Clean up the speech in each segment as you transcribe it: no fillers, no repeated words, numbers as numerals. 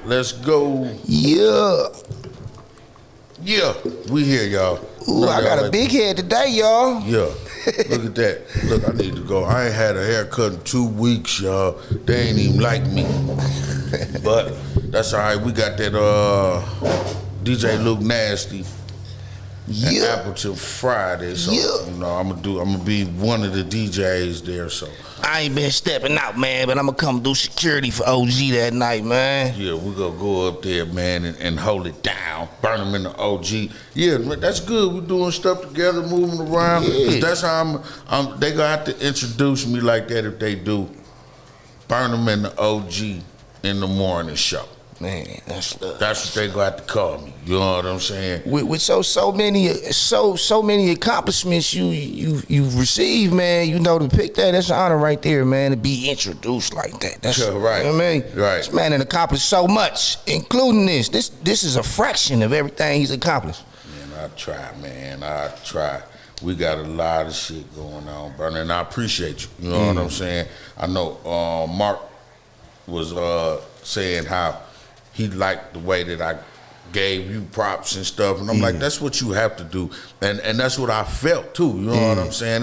Let's go. Yeah. Yeah, we here, y'all. Ooh, I got a big head today, y'all. Yeah, look at that. Look, I need to go. I ain't had a haircut in 2 weeks, y'all. They ain't even like me. But that's all right. We got that DJ Luke Nasty and Appleton Friday. So, you know, I'm gonna be one of the DJs there, so. I ain't been stepping out, man, but I'm gonna come do security for OG that night, man. Yeah, we're gonna go up there, man, and hold it down. Burn them in the OG. Yeah, that's good. We're doing stuff together, moving around. Yeah. That's how they gonna have to introduce me like that if they do. Burn them in the OG in the morning show. Man, that's what they gonna have to call me. You know what I'm saying? With so many accomplishments you've received, man. You know, to pick that's an honor right there, man. To be introduced like that. That's right. You know what I mean? Right. This man has accomplished so much, including this. This is a fraction of everything he's accomplished. Man, I try, man. I try. We got a lot of shit going on, brother, and I appreciate you. You know what I'm saying? I know Mark was saying how he liked the way that I gave you props and stuff, and I'm like, that's what you have to do, and that's what I felt too. You know what I'm saying?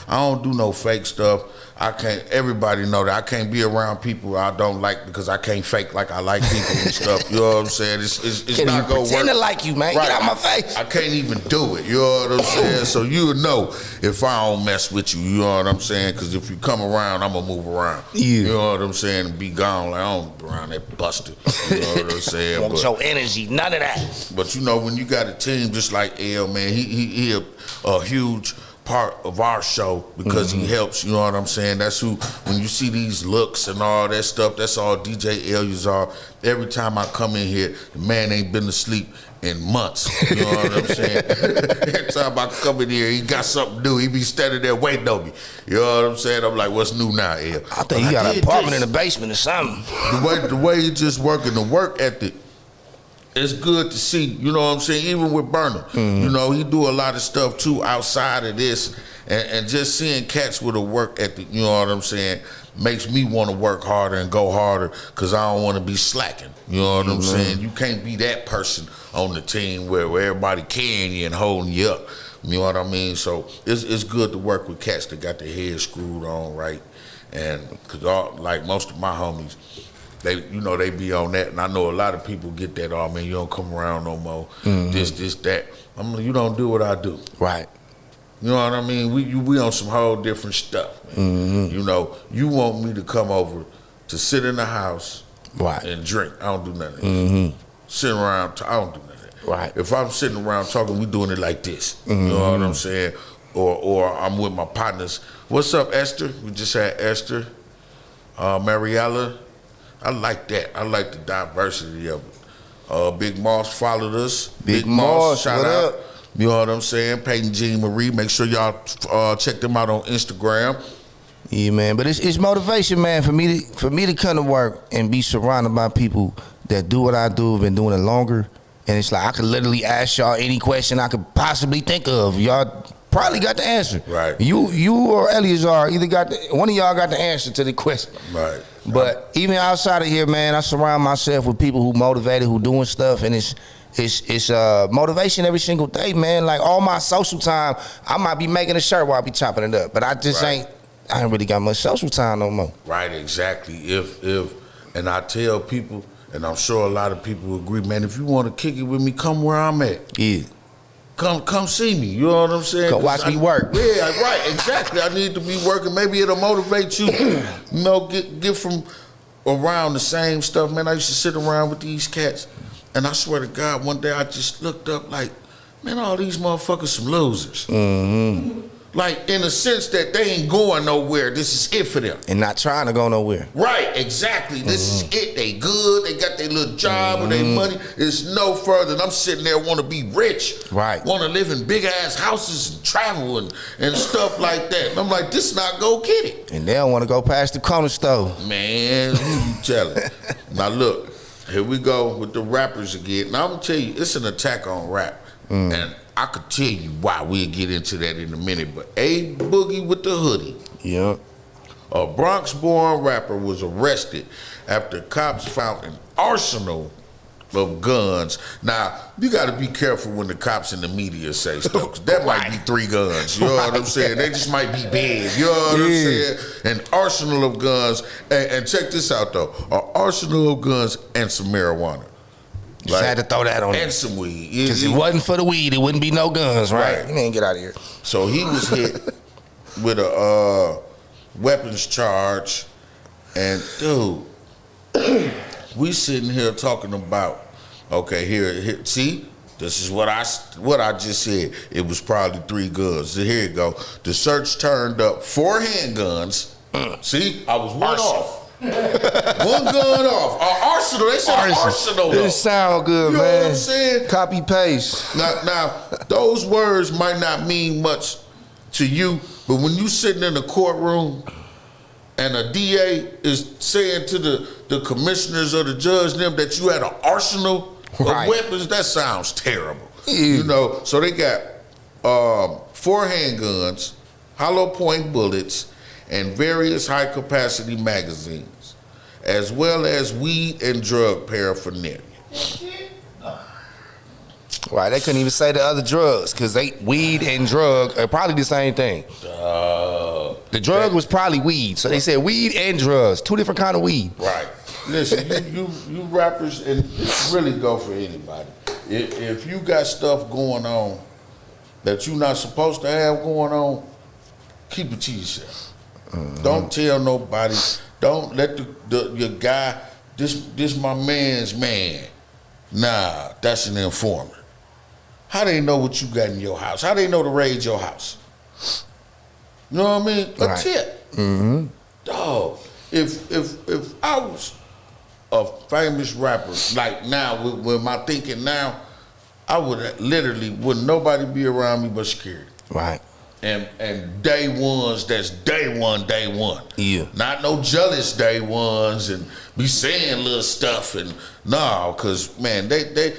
I don't do no fake stuff. I can't. Everybody know that I can't be around people I don't like because I can't fake like I like people and stuff. You know what I'm saying? It's not gonna work. Pretend to like you, man. Right. Get out my face. I can't even do it. You know what I'm saying? So you'll know if I don't mess with you. You know what I'm saying? Because if you come around, I'm gonna move around. Yeah. You know what I'm saying? And be gone. Like I don't be around that buster. You know what I'm saying? Want your energy? None of that. But you know when you got a team just like L, man, he a huge part of our show because he helps, you know what I'm saying? That's who, when you see these looks and all that stuff, that's all DJ Eleazar. Every time I come in here, the man ain't been asleep in months, you know what I'm saying? Every time I come in here, he got something new. He be standing there waiting on me. You know what I'm saying? I'm like, what's new now, El? I think you got an apartment in the basement or something. The way he just working, the work ethic, it's good to see, you know what I'm saying, even with Burner. You know, he do a lot of stuff too outside of this, and just seeing cats with a work ethic, you know what I'm saying, makes me want to work harder and go harder because I don't want to be slacking. You know what I'm saying? You can't be that person on the team where everybody carrying you and holding you up. You know what I mean? So it's good to work with cats that got their head screwed on right, and because like most of my homies, they be on that, and I know a lot of people get that. Oh man, you don't come around no more. This, that. I'm like, you don't do what I do. Right. You know what I mean? We on some whole different stuff. You know, you want me to come over to sit in the house, right, and drink. I don't do none of that. Sitting around, I don't do none of that. Right. If I'm sitting around talking, we doing it like this. You know what I'm saying? Or I'm with my partners. What's up, Esther? We just had Esther, Mariella. I like that. I like the diversity of it. Big Moss followed us. Big Moss, shout what out. up? You know what I'm saying? Peyton Jean Marie. Make sure y'all check them out on Instagram. Yeah, man. But it's motivation, man, for me to come to work and be surrounded by people that do what I do, have been doing it longer. And it's like I could literally ask y'all any question I could possibly think of. Y'all probably got the answer. Right. You or Eleazar either one of y'all got the answer to the question. Right. But even outside of here, man, I surround myself with people who motivated, who doing stuff, and it's motivation every single day, man. Like all my social time, I might be making a shirt while I be chopping it up, but I just ain't really got much social time no more. Right, exactly. And I tell people, and I'm sure a lot of people agree, man, if you want to kick it with me, come where I'm at. Yeah. Come see me. You know what I'm saying? Come watch me work. Yeah, right, exactly. I need to be working. Maybe it'll motivate you. You know, get from around the same stuff, man. I used to sit around with these cats, and I swear to God, one day I just looked up like, man, all these motherfuckers some losers. Like, in a sense that they ain't going nowhere. This is it for them. And not trying to go nowhere. Right, exactly. This is it. They good. They got their little job and their money. It's no further. And I'm sitting there want to be rich. Right. Want to live in big-ass houses and travel and stuff like that. And I'm like, this not go get it. And they don't want to go past the corner store. Man, who you telling? Now, look, here we go with the rappers again. Now, I'm going to tell you, it's an attack on rap. And I could tell you why. We'll get into that in a minute. But A Boogie with the hoodie. Yeah. A Bronx-born rapper was arrested after cops found an arsenal of guns. Now, you got to be careful when the cops in the media say stuff, 'cause that might be 3 guns. You know what I'm saying? They just might be big. You know what I'm saying? An arsenal of guns. And check this out, though. An arsenal of guns and some marijuana. Just had to throw that on And there. some weed. Because if it wasn't for the weed, it wouldn't be no guns, right? Right. You ain't get out of here. So he was hit with a weapons charge. And, dude, we sitting here talking about, okay, here, see, this is what I just said. It was probably 3 guns. So here you go. The search turned up 4 handguns. See, I was one off. 1 gun off. Arsenal. They said arsenal. Though. It sound good, You know man. what I'm saying? Copy paste. Now, those words might not mean much to you, but when you sitting in a courtroom and a DA is saying to the commissioners or the judge them that you had an arsenal Right. of weapons, that sounds terrible. Yeah. You know, so they got 4 handguns, hollow point bullets, and various high capacity magazines, as well as weed and drug paraphernalia. Right, they couldn't even say the other drugs because weed and drug are probably the same thing. The drug was probably weed, so they said weed and drugs, 2 different kind of weed. Right. Listen, you rappers, and this really go for anybody. If you got stuff going on that you're not supposed to have going on, keep it to yourself. Don't tell nobody. Don't let your guy. This my man's man. Nah, that's an informant. How they know what you got in your house? How they know to raid your house? You know what I mean? A Right. tip. Dog. If I was a famous rapper, like now, with my thinking now, I would literally, wouldn't nobody be around me but security. Right. And day ones, that's day one. Yeah. Not no jealous day ones and be saying little stuff and no, cause man, they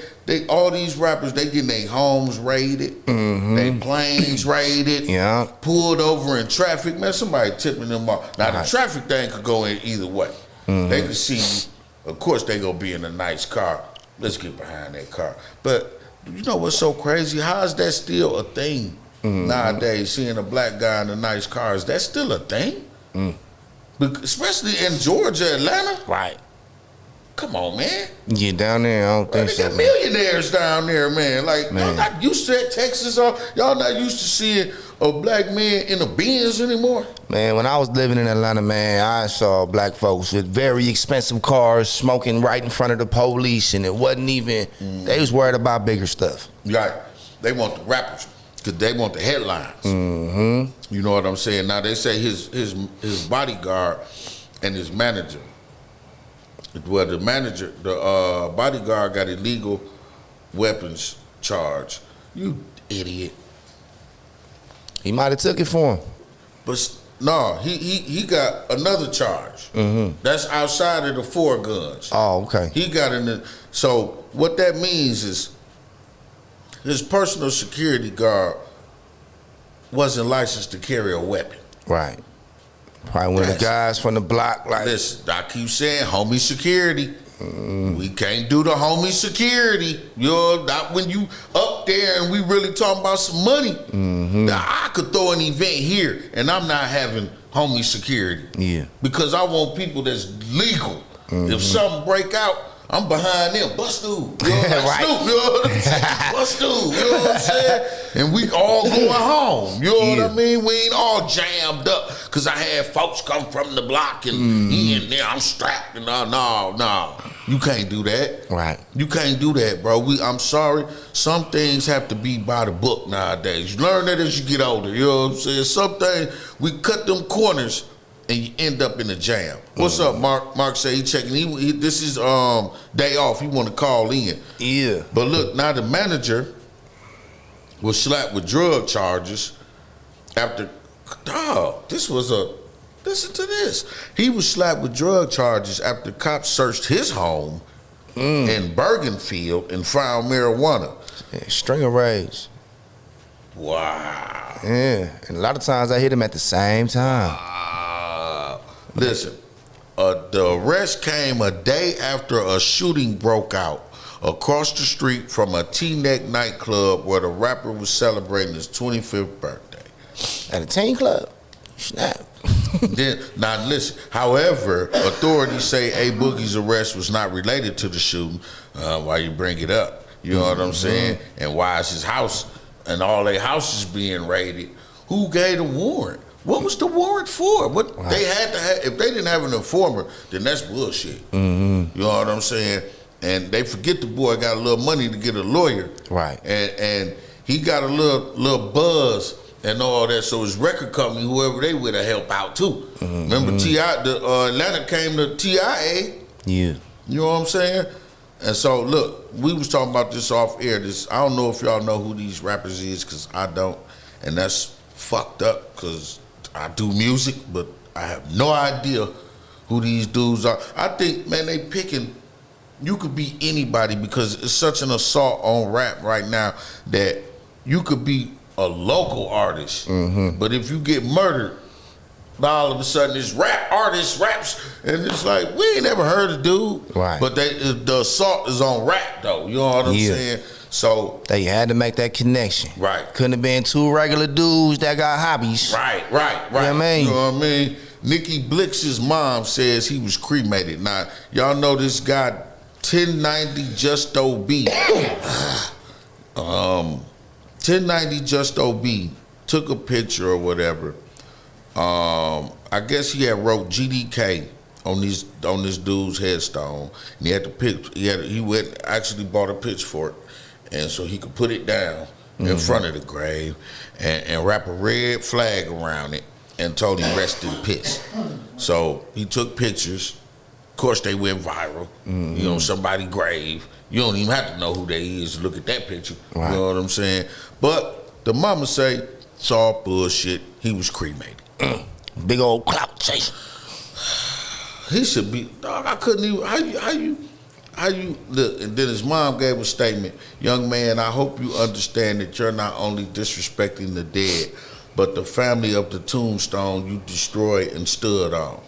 all these rappers, they getting their homes raided, they planes raided, Yeah. pulled over in traffic. Man, somebody tipping them off. Now Right. the traffic thing could go in either way. They could see you. Of course they gonna be in a nice car. Let's get behind that car. But you know what's so crazy? How is that still a thing? Nowadays, seeing a black guy in a nice car, is that still a thing? Especially in Georgia, Atlanta. Right. Come on, man. Yeah, down there, I don't Man, think they so. got millionaires down there, man. Like, y'all Man. not used to that, Texas. Y'all not used to seeing a black man in a Benz anymore. Man, when I was living in Atlanta, man, I saw black folks with very expensive cars smoking right in front of the police, and it wasn't even, they was worried about bigger stuff. Like, they want the rappers because they want the headlines. You know what I'm saying? Now, they say his bodyguard and his manager, well, the bodyguard got illegal weapons charge. You idiot. He might have took it for him. But no, he got another charge. That's outside of the 4 guns. Oh, okay. He got in the. So what that means is his personal security guard wasn't licensed to carry a weapon. Right. Probably one of the That's- guys from the block, like, Listen, I keep saying homie security. We can't do the homie security. You know, not when you up there and we really talking about some money. Now, I could throw an event here and I'm not having homie security. Yeah. Because I want people that's legal. If something break out, I'm behind them. Bust through. You know, like Right. Snoop, you know what I'm saying? Bust through. You know what I'm saying? And we all going home. You know what I mean? We ain't all jammed up. Because I had folks come from the block and he in there, I'm strapped. And no. You can't do that. Right. You can't do that, bro. I'm sorry. Some things have to be by the book nowadays. You learn that as you get older. You know what I'm saying? Some things, we cut them corners and you end up in a jam. What's up, Mark? Mark said he checking. This is day off. He want to call in. Yeah. But look, now the manager was slapped with drug charges after. Dog, listen to this. He was slapped with drug charges after cops searched his home in Bergenfield and found marijuana. Yeah, string of raids. Wow. Yeah. And a lot of times I hit him at the same time. Listen, the arrest came a day after a shooting broke out across the street from a T-Neck nightclub where the rapper was celebrating his 25th birthday. At a teen club? Snap. Now listen, however, authorities say A Boogie's arrest was not related to the shooting. Why you bring it up? You know what I'm saying? And why is his house and all their houses being raided? Who gave the warrant? What was the warrant for? What they had to have? If they didn't have an informer, then that's bullshit. You know what I'm saying? And they forget the boy got a little money to get a lawyer, Right. And he got a little buzz and all that. So his record company, whoever they with, to help out too. Remember T.I., the Atlanta came to TIA. Yeah. You know what I'm saying? And so look, we was talking about this off air. This I don't know if y'all know who these rappers is, because I don't, and that's fucked up because I do music, but I have no idea who these dudes are. I think, man, they picking. You could be anybody because it's such an assault on rap right now that you could be a local artist, but if you get murdered, now all of a sudden this rap artist raps, and it's like we ain't never heard of dude. Right. But the assault is on rap though. You know what I'm saying? So they had to make that connection. Right. Couldn't have been two regular dudes that got hobbies. Right. You know what I mean? You know what I mean? Nikki Blix's mom says he was cremated. Now y'all know this guy 1090 Justo B. 1090 Justo B took a picture or whatever. I guess he had wrote GDK on this dude's headstone, and he had to pick. He went actually bought a pitchfork, and so he could put it down in front of the grave and wrap a red flag around it and told him rest in peace. So he took pictures. Of course, they went viral. You know, somebody's grave. You don't even have to know who they is to look at that picture. Right. You know what I'm saying? But the mama say it's all bullshit. He was cremated. Big old clout chaser. He should be. Dog, I couldn't even. How you look? And then his mom gave a statement. Young man, I hope you understand that you're not only disrespecting the dead, but the family of the tombstone you destroyed and stood on.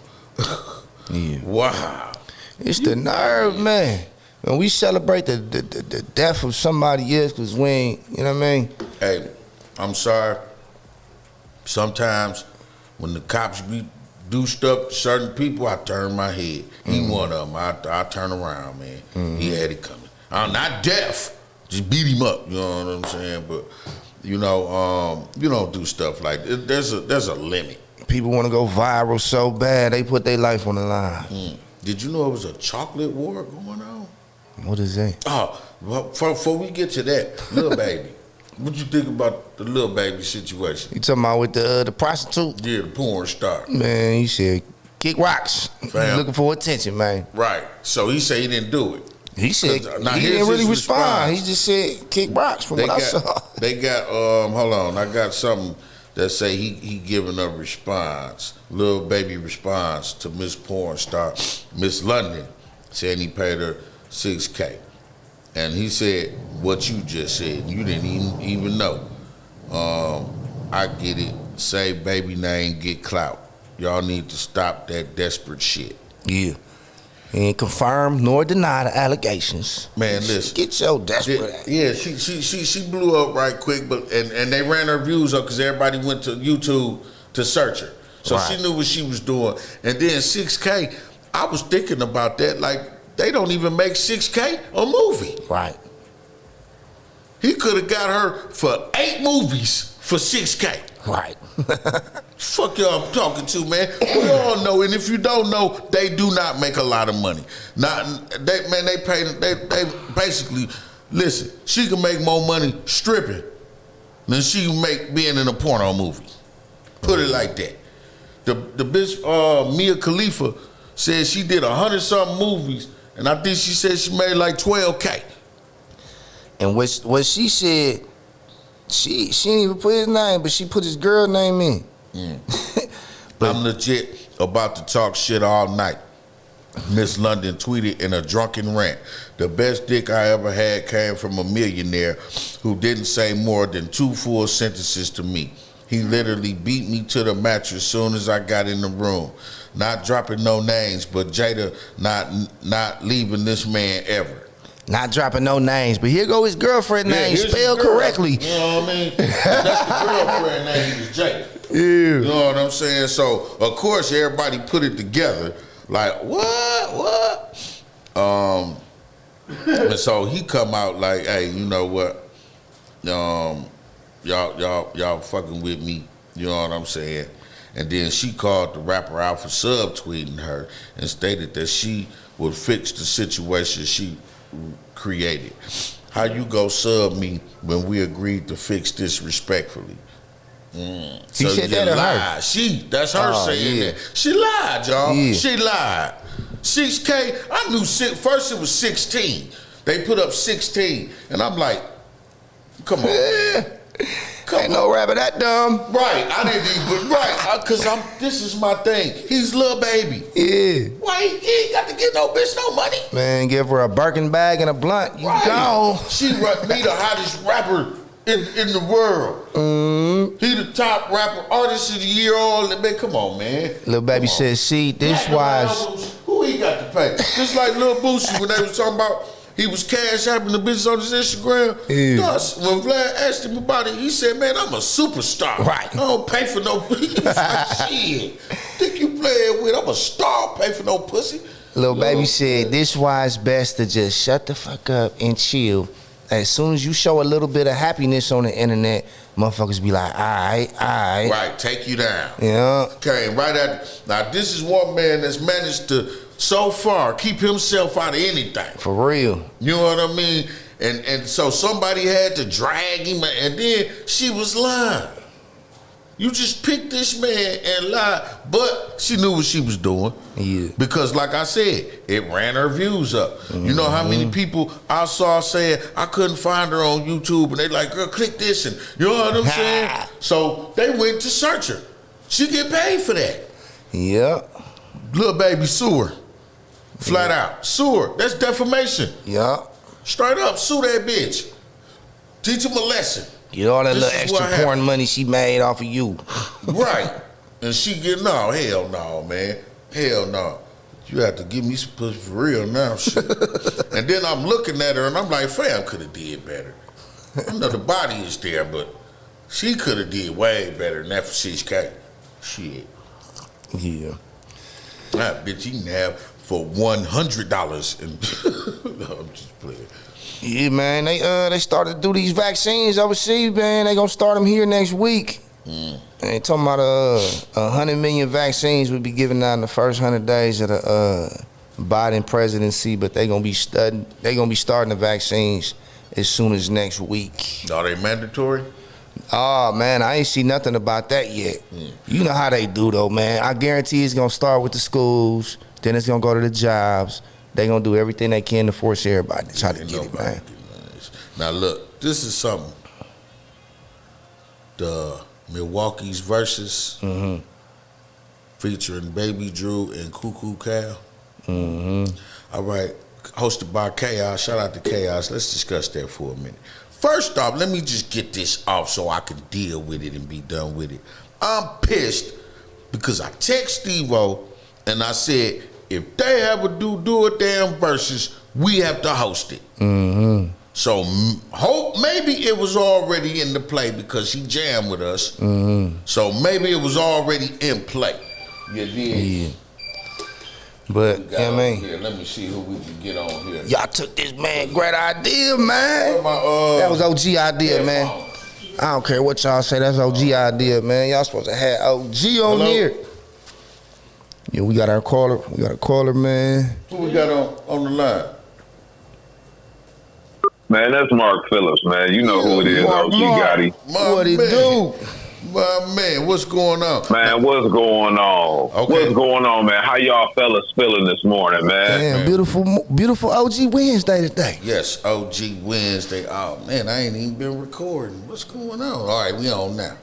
Yeah. Wow. It's the nerve, man. When we celebrate the death of somebody else, because we ain't, you know what I mean? Hey, I'm sorry. Sometimes when the cops do stuff to certain people, I turn my head. He one of them. I turn around, man. He had it coming. I'm not deaf. Just beat him up. You know what I'm saying? But you know, you don't do stuff like that. There's a limit. People want to go viral so bad, they put their life on the line. Did you know it was a chocolate war going on? What is that? Oh, well, before we get to that, Lil Baby, what you think about the Lil Baby situation? You talking about with the prostitute? Yeah, the porn star. Man, he said, kick rocks. Fam. Looking for attention, man. Right. So he said he didn't do it. He said Now, he here's didn't really his respond. response. He just said kick rocks from what I saw. They got hold on, I got something that say he giving a response, Lil Baby response to Miss Porn Star, Miss London, saying he paid her $6K. And he said what you just said. You didn't even know. I get it. Say baby name, get clout. Y'all need to stop that desperate shit. Yeah. He ain't confirm nor deny the allegations. Man, listen. Get your desperate. Yeah, she blew up right quick, but and they ran her views up because everybody went to YouTube to search her. So Right. she knew what she was doing. And then 6K, I was thinking about that. Like, they don't even make 6K a movie. Right. He could have got her for 8 movies for 6K. Right. Fuck y'all I'm talking to, man. We all know, and if you don't know, they do not make a lot of money. They basically, listen, she can make more money stripping than she can make being in a porno movie. Put it like that. The bitch Mia Khalifa said she did 100-something movies, and I think she said she made like 12K. And what she said, she didn't even put his name, but she put his girl name in. I'm legit about to talk shit all night. Miss London tweeted in a drunken rant, the best dick I ever had came from a millionaire who didn't say more than 2 full sentences to me. He literally beat me to the mattress as soon as I got in the room. not dropping no names, but Jada not leaving this man ever. Not dropping no names, but here go his girlfriend name here's spelled his girl. correctly. You know what I mean? That's the girlfriend name is Jada. Yeah. You know what I'm saying? So of course everybody put it together like what? And so he come out like, hey, you know what? Y'all fucking with me. You know what I'm saying? And then she called the rapper out for subtweeting her and stated that she would fix the situation she created. How you go sub me when we agreed to fix this respectfully? He said that or her? That's her saying that. She lied, y'all. Yeah. She lied. 6K, I knew first it was 16. They put up 16. And I'm like, come on, man. Ain't no rapper that dumb. Right, I didn't even, because this is my thing. He's Lil Baby. Yeah. Why he ain't got to get no bitch no money? Man, give her a Birkin bag and a blunt. You gone. She me the hottest rapper in the world. He the top rapper, artist of the year. All that, man. Come on, man. Lil Baby said, see, this wise. Who he got to pay? Just like Lil Boosie when they was talking about he was cash apping the bitches on his Instagram. Yeah. Thus, when Vlad asked him about it, he said, man, I'm a superstar. Right. I don't pay for no shit. Think you playing with? I'm a star, pay for no pussy. Lil Baby said, this why it's best to just shut the fuck up and chill. As soon as you show a little bit of happiness on the internet, motherfuckers be like, all right. Right, take you down. Yeah. Okay, right at now. This is one man that's managed to so far keep himself out of anything. For real. You know what I mean? And so somebody had to drag him, and then she was lying. You just picked this man and lied, but she knew what she was doing. Yeah. Because like I said, it ran her views up. You know how many people I saw saying I couldn't find her on YouTube, and they like, girl, click this, and you know what I'm saying? So they went to search her. She get paid for that. Yep. Lil Baby sue her. Flat out. Sue her. That's defamation. Yep. Straight up, sue that bitch. Teach him a lesson. Get all that This little is extra what porn happened. money she made off of you. Right. And she get, no, hell no, man. Hell no. You have to give me some pussy for real now, shit. And then I'm looking at her and I'm like, fam could have did better. I know the body is there, but she could have did way better than that for 6K. Shit. Yeah. That bitch you can have for $100. And no, I'm just playing. Yeah, man. They started to do these vaccines overseas, man. They gonna start them here next week. They talking about 100 million vaccines will be given out in the first 100 days of the Biden presidency, but they gonna be starting the vaccines as soon as next week. Are they mandatory? Oh man, I ain't see nothing about that yet. You know how they do though, man. I guarantee it's gonna start with the schools, then it's gonna go to the jobs. They gonna do everything they can to force everybody to try to get it, man. Now look, this is something. The Milwaukee's Versus featuring Baby Drew and Cuckoo Cal. All right, hosted by Chaos. Shout out to Chaos. Let's discuss that for a minute. First off, let me just get this off so I can deal with it and be done with it. I'm pissed because I text Steve-O and I said, if they ever do a damn Versus, we have to host it. So hope maybe it was already in the play because he jammed with us. So maybe it was already in play. You did. Yeah. But Got yeah, on man. here. Let me see who we can get on here. Y'all took this man great idea, man. My, That was OG idea, man. I don't care what y'all say. That's OG idea, man. Y'all supposed to have OG on Hello? here. Yeah, we got our caller. We got a caller, man. Who we got on the line? Man, that's Mark Phillips, man. You know who it is, Mark, OG Mark. Gotti. My What it man. do? My man, what's going on? Man, what's going on? Okay. What's going on, man? How y'all fellas feeling this morning, man? Damn, beautiful OG Wednesday today. Yes, OG Wednesday. Oh man, I ain't even been recording. What's going on? All right, we on now.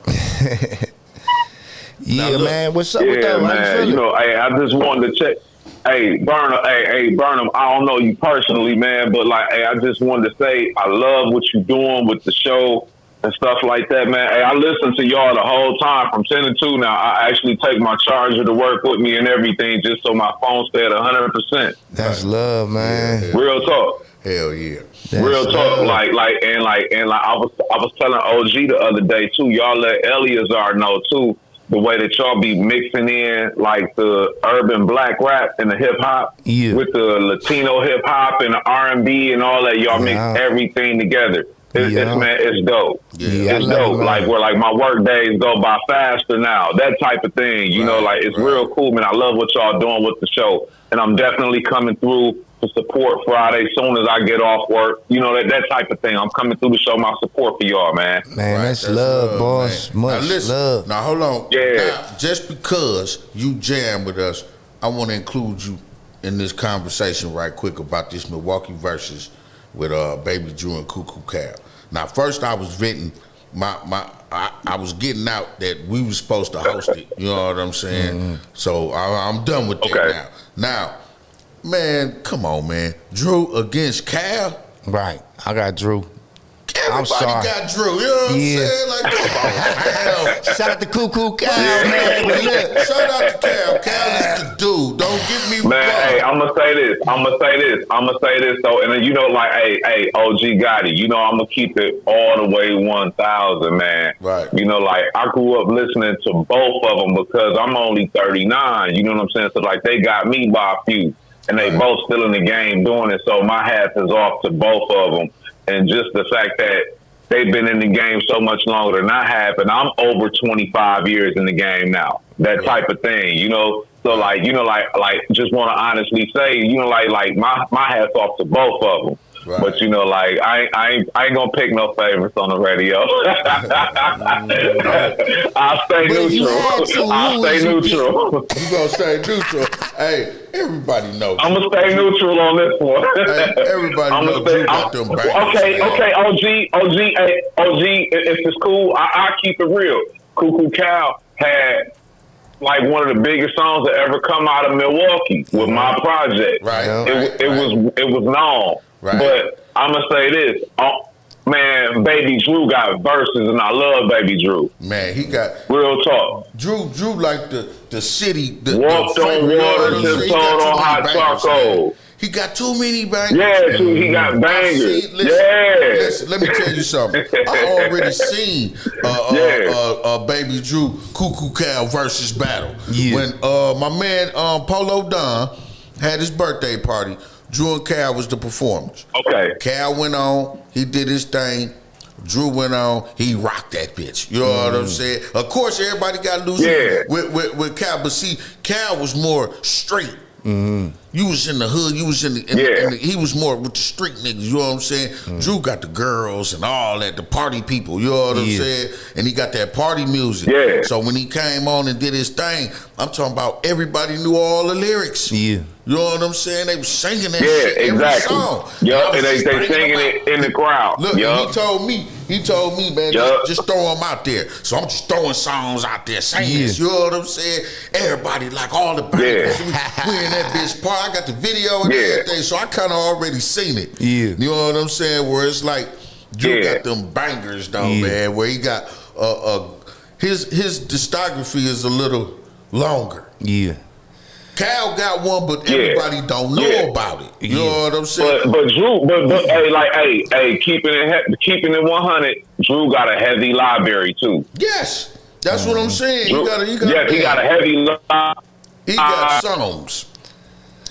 Yeah, Now, look. man. What's up with Yeah, that? How you man. feeling? You know, hey, I just wanted to check. Hey, Burnham, I don't know you personally, man, but like, hey, I just wanted to say I love what you're doing with the show. and stuff like that, man. Hey, I listen to y'all the whole time from 10 to 2 now. I actually take my charger to work with me and everything just so my phone stay at 100%. That's love, man. Yeah. Real talk. Hell yeah. That's Real talk, love. like I was telling OG the other day too. Y'all let Eleazar know too the way that y'all be mixing in like the urban black rap and the hip hop Yeah. with the Latino hip hop and the R&B and all that. Y'all mix everything together. It's man, it's dope. Yeah, It's I love dope. it, man. Like where like my work days go by faster now. That type of thing. You know, Right, like it's right. real cool, man. I love what y'all doing with the show, and I'm definitely coming through to support Friday soon as I get off work. You know, that type of thing. I'm coming through to show my support for y'all, man. Man, Right, that's love, boss. man. Much now listen, love. Now hold on. Yeah. Now, just because you jam with us, I want to include you in this conversation right quick about this Milwaukee versus with Baby Drew and Cuckoo Cal. Now, first I was venting I was getting out that we was supposed to host it. You know what I'm saying? So I'm done with that Okay. now. Now, man, come on, man. Drew against Cal. Right. I got Drew. I'm Everybody sorry. got Drew. You know what I'm Yeah. saying? Like, come on, man. Shout out to Cuckoo Cal, man. But look, Shout out to Cal. Cal is the dude. Don't get me Man, hey, wrong. I'm gonna say this. So, and then you know, like, hey, OG Gotti, you know, I'm gonna keep it all the way 1,000, man. Right. You know, like, I grew up listening to both of them because I'm only 39. You know what I'm saying? So, like, they got me by a few, and they Right. both still in the game doing it. So, my hat is off to both of them, and just the fact that they've been in the game so much longer than I have, and I'm over 25 years in the game now. That type of thing, you know. So like, you know, like just want to honestly say, you know, like my hat's off to both of them. Right. But you know, like I ain't gonna pick no favorites on the radio. I'll stay But if you had neutral. to I'll stay lose, you neutral. You gonna stay neutral? Hey, everybody knows. I'm gonna stay neutral on this one. Hey, everybody I'ma knows you got them bangers, Okay, man. okay, OG, if it's cool, I keep it real. Cuckoo Cal had like one of the biggest songs that ever come out of Milwaukee with my project. Right, It was known. Right. But I'm gonna say this. Man, Baby Drew got verses, and I love Baby Drew. Man, he got Real talk. Drew like the city. Walked the on flavor, you know water, what I'm just saying? He got told too on many hot bangers, charcoal. man. He got too many bangers. Yeah, too. He got bangers. Listen, let me tell you something. I already seen Baby Drew Cuckoo Cal versus battle. Yeah. When my man Polo Don had his birthday party, Drew and Cal was the performers. Okay. Cal went on, he did his thing. Drew went on, he rocked that bitch. You know what I'm saying? Of course, everybody got loose with Cal, but see, Cal was more straight. You was in the hood, you was in the he was more with the street niggas, you know what I'm saying? Drew got the girls and all that, the party people, you know what I'm saying? And he got that party music. Yeah. So when he came on and did his thing, I'm talking about everybody knew all the lyrics. Yeah. You know what I'm saying? They was singing that shit every exactly. song. Yup, I and was they just bringing singing them it out. in the crowd. Look, Yup. and he told me, man, Yup. just throw them out there. So I'm just throwing songs out there, saying this. You know what I'm saying? Everybody like all the bangers. We in that bitch part. I got the video and everything, so I kind of already seen it. Yeah. You know what I'm saying? Where it's like, Drew got them bangers though, man. Where he got his discography is a little longer. Yeah. Cal got one, but everybody don't know about it. You know what I'm saying? But Drew, but hey, keeping it 100. Drew got a heavy library too. Yes, that's what I'm saying. Drew, he got a heavy library. He got songs.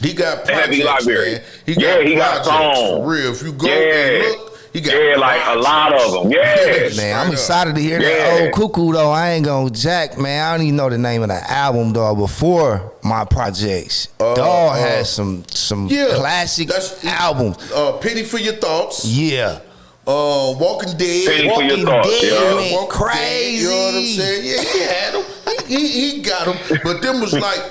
He got projects, heavy library. man. He got songs. For real. If you go and look, he got like a lot of them. Yeah. Man, I'm Straight up. excited to hear that old Cuckoo though. I ain't gonna jack, man. I don't even know the name of the album though. Before my projects, dog had some classic albums. Pity for Your Thoughts. Yeah. Walking Dead. Pity for Your Walking Thoughts, Dead, yeah. man, Walking crazy. Dead, you know what I'm saying? Yeah, he had them. He got them. But them was like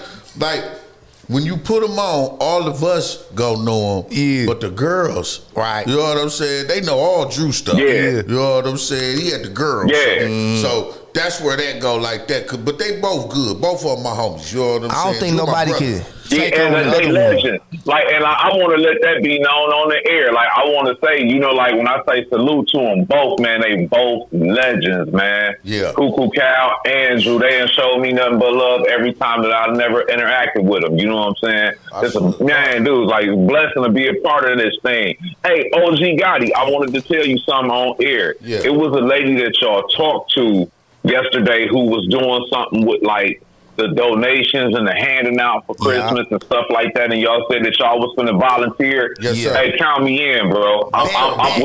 when you put them on, all of us go know them. Yeah. But the girls, Right. You know what I'm saying? They know all Drew stuff. Yeah. You know what I'm saying? He had the girls. Yeah. So that's where that go like that. But they both good. Both of them my homies. You know what I'm saying? I don't think You my nobody brother. can take Yeah, over and the they other one. legends. Like, and I want to let that be known on the air. Like, I want to say, you know, like when I say salute to them both, man, they both legends, man. Yeah. Cuckoo Cal, Andrew, they ain't showed me nothing but love every time that I never interacted with them. You know what I'm saying? It's a man, dude, like blessing to be a part of this thing. Hey, OG Gotti, I wanted to tell you something on air. Yeah. It was a lady that y'all talked to yesterday who was doing something with like the donations and the handing out for Christmas and stuff like that, and y'all said that y'all was going to volunteer. Yes, sir. Hey, count me in, bro. I'm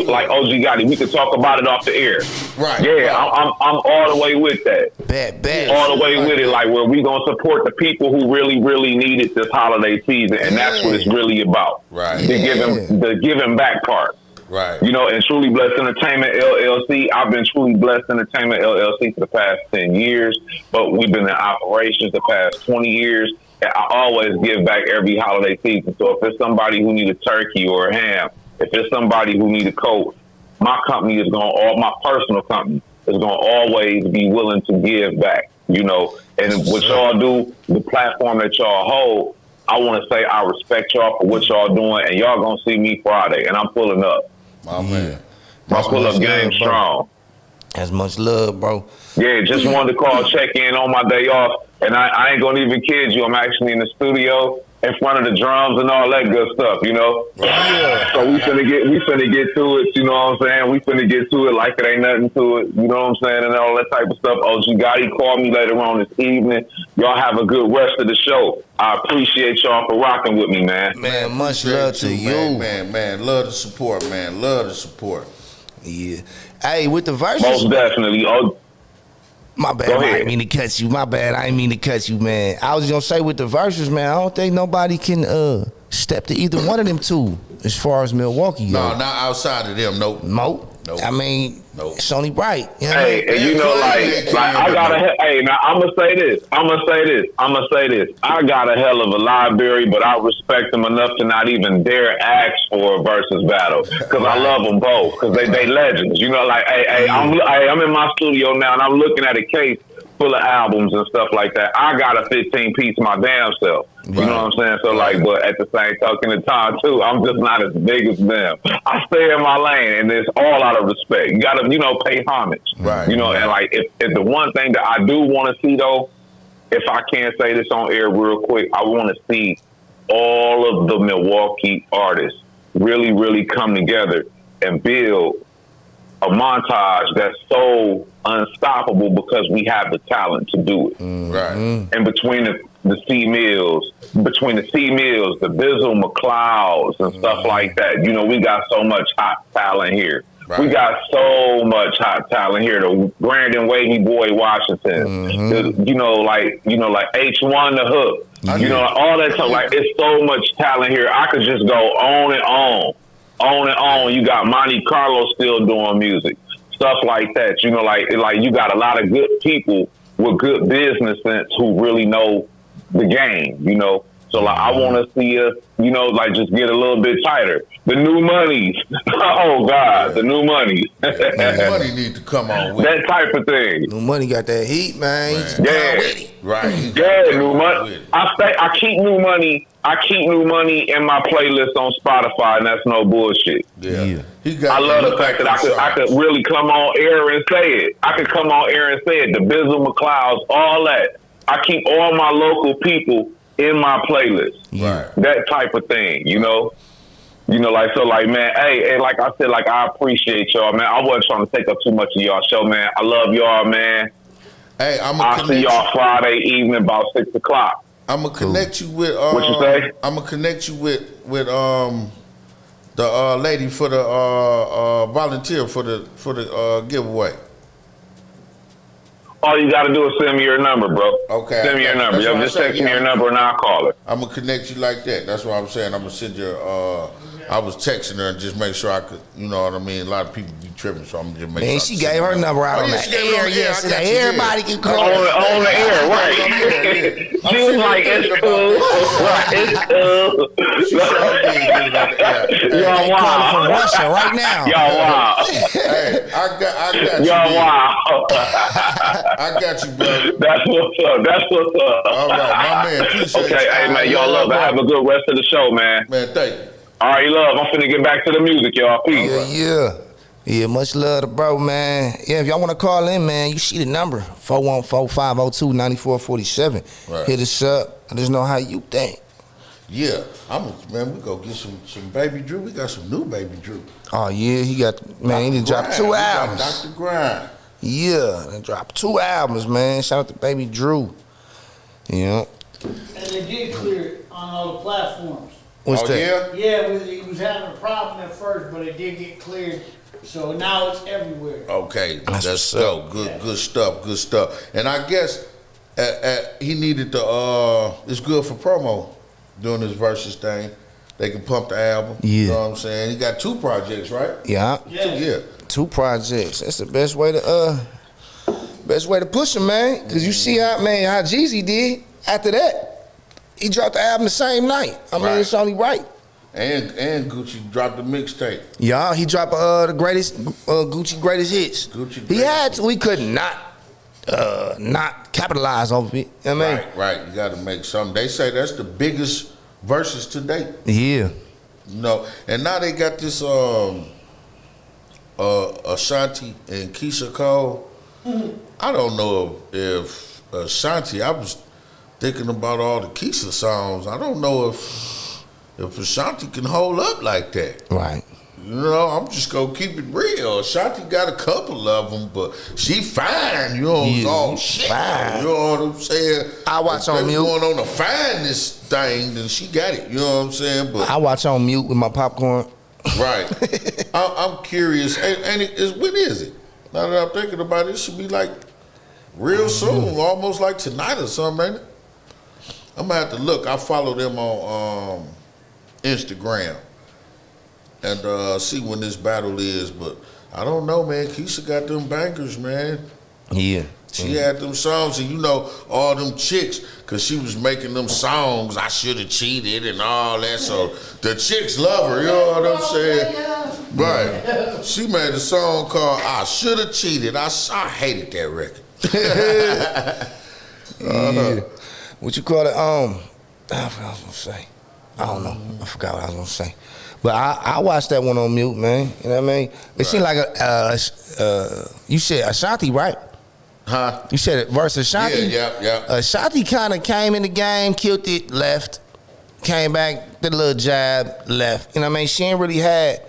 like OG Gotti. We could talk about it off the air. Right. Yeah, right. I'm all the way with that. Bet. All the way with it, like where we gonna support the people who really, really need it this holiday season, and that's what it's really about. Right. The giving back part. Right. You know, and Truly Blessed Entertainment LLC, I've been Truly Blessed Entertainment LLC for the past 10 years, but we've been in operations the past 20 years. And I always give back every holiday season. So if it's somebody who need a turkey or a ham, if it's somebody who need a coat, my company is going to, or my personal company is going to always be willing to give back, you know. And what y'all do, the platform that y'all hold, I want to say I respect y'all for what y'all doing, and y'all going to see me Friday, and I'm pulling up. My man. My pull-up game strong. That's much love, bro. Yeah, just wanted to call, check in on my day off, and I ain't gonna even kid you. I'm actually in the studio in front of the drums and all that good stuff, you know. Yeah. So we finna get to it. You know what I'm saying? We finna get to it like it ain't nothing to it. You know what I'm saying? And all that type of stuff. OG Gotti called me later on this evening. Y'all have a good rest of the show. I appreciate y'all for rocking with me, man. Man, much love to you. Man. Love the support, man. Love the support. Yeah. Hey, with the verses. Most definitely. Oh, My bad. Go I ahead. didn't mean to cut you. My bad. I didn't mean to cut you, man. I was gonna say with the verses, man. I don't think nobody can step to either one of them two as far as Milwaukee. No, goes. not outside of them. Nope. Mo. Nope. I mean, Nope. it's only right. You know what I hey, mean? and you know, like I gotta. Hey, now I'm gonna say this. I got a hell of a library, but I respect them enough to not even dare ask for a versus battle because I love them both because they legends. You know, like I'm in my studio now and I'm looking at a case full of albums and stuff like that. I got a 15 piece my damn self. You know what I'm saying? So like, but at the same token of time too, I'm just not as big as them. I stay in my lane, and it's all out of respect. You gotta, pay homage. Right. You know, and like, if the one thing that I do want to see though, if I can say this on air real quick, I want to see all of the Milwaukee artists really, really come together and build a montage that's so unstoppable because we have the talent to do it. Right. And between the C Mills, the Bizzle McClouds and stuff like that, we got so much hot talent here. Right. We got so much hot talent here. The Brandon Wavy Boy Washington, like H1 the Hook, all that stuff. Like, it's so much talent here. I could just go on and on. On and on. You got Monte Carlo still doing music, stuff like that. Like you got a lot of good people with good business sense who really know the game. So like I want to see us, just get a little bit tighter. The new monies, oh God, the new monies. Money need to come on with That type of thing. New Money got that heat, man. Yeah. Right. Yeah, New Money. I keep New Money. I keep New Money in my playlist on Spotify, and that's no bullshit. Yeah. I love the fact that I could really come on air and say it. I could come on air and say it. The Bizzle McClouds, all that. I keep all my local people in my playlist. Right. That type of thing, man, hey, and like I said, like, I appreciate y'all, man. I wasn't trying to take up too much of y'all show, man. I love y'all, man. Hey, I'll see y'all Friday evening about 6 o'clock. I'm gonna connect you with What you say? I'm gonna connect you with the lady for the volunteer for the giveaway. All you got to do is send me your number, bro. Okay. Send me your number. That's what Yo, I'm just saying. text me your number and I'll call her. I'm gonna connect you like that. That's what I'm saying. I'm gonna send your I was texting her and just make sure I could, you know what I mean? A lot of people be tripping, so I'm just making Man, sure. she gave her number out on the she gave it air on the air. I got yesterday. you, Everybody yeah. can call. On the air, right? She was like, "It's cool, it's cool." She sure did give it on the air. Y'all They calling from wow. Russia right now. Y'all wow. Hey, I got you. Y'all man. wow. I got you, brother. That's what's up. That's what's up. All right, my man. Appreciate you. Okay, hey man, y'all love. Have a good rest of the show, man. Man, thank you. All right, love. I'm finna get back to the music, y'all. Peace. Yeah, much love to bro, man. Yeah, if y'all want to call in, man, you see the number, 414-502-9447. Right. Hit us up. Let us know how you think. Yeah, man, we go get some Baby Drew. We got some new Baby Drew. Oh, yeah, he got, man, he done dropped Grind. 2 We got albums. Dr. Grind. Yeah, they dropped 2 albums, man. Shout out to Baby Drew. Yeah. And they did clear it on all the platforms. What's Oh, that? yeah? Yeah, he was having a problem at first, but it did get cleared. So now it's everywhere. Okay, That's that's what's dope. Good stuff. And I guess he needed to. It's good for promo doing this versus thing. They can pump the album. Yeah. You know what I'm saying? He got 2 projects, right? Yeah. Yeah. 2 projects. That's the best way to push him, man. Cause you see how Jeezy did after that. He dropped the album the same night. I mean, Right. it's only right. And Gucci dropped the mixtape. Yeah, he dropped the greatest Gucci greatest hits. Gucci He greatest had to. We could not capitalize off of it. You know what I mean? Right. You got to make something. They say that's the biggest versus to date. Yeah. You know, and now they got this Ashanti and Keisha Cole. I don't know if Ashanti. I was thinking about all the Keisha songs. I don't know if Ashanti can hold up like that. Right. You know, I'm just gonna keep it real. Ashanti got a couple of them, but she fine. You know, Yeah, all she shit. fine. You know what I'm saying? I watch If on they mute. going on the fineness thing, then she got it. You know what I'm saying? But I watch on mute with my popcorn. right, I'm curious. And when is it? Now that I'm thinking about it, it should be like real soon, almost like tonight or something, ain't it? I'm gonna have to look. I follow them on Instagram and see when this battle is. But I don't know, man. Keisha got them bangers, man. Yeah. She had them songs, and you know, all them chicks, because she was making them songs, I should have cheated and all that. So the chicks love her, you know what I'm saying? Right. She made a song called I Should Have Cheated. I hated that record. Yeah. What you call it? I forgot what I was gonna say. I don't know. I forgot what I was gonna say. But I watched that one on mute, man. You know what I mean? It seemed like you said Ashanti, right? Huh? You said it versus Ashanti. Yeah. Ashanti kind of came in the game, killed it, left, came back, did a little jab, left. You know what I mean? She ain't really had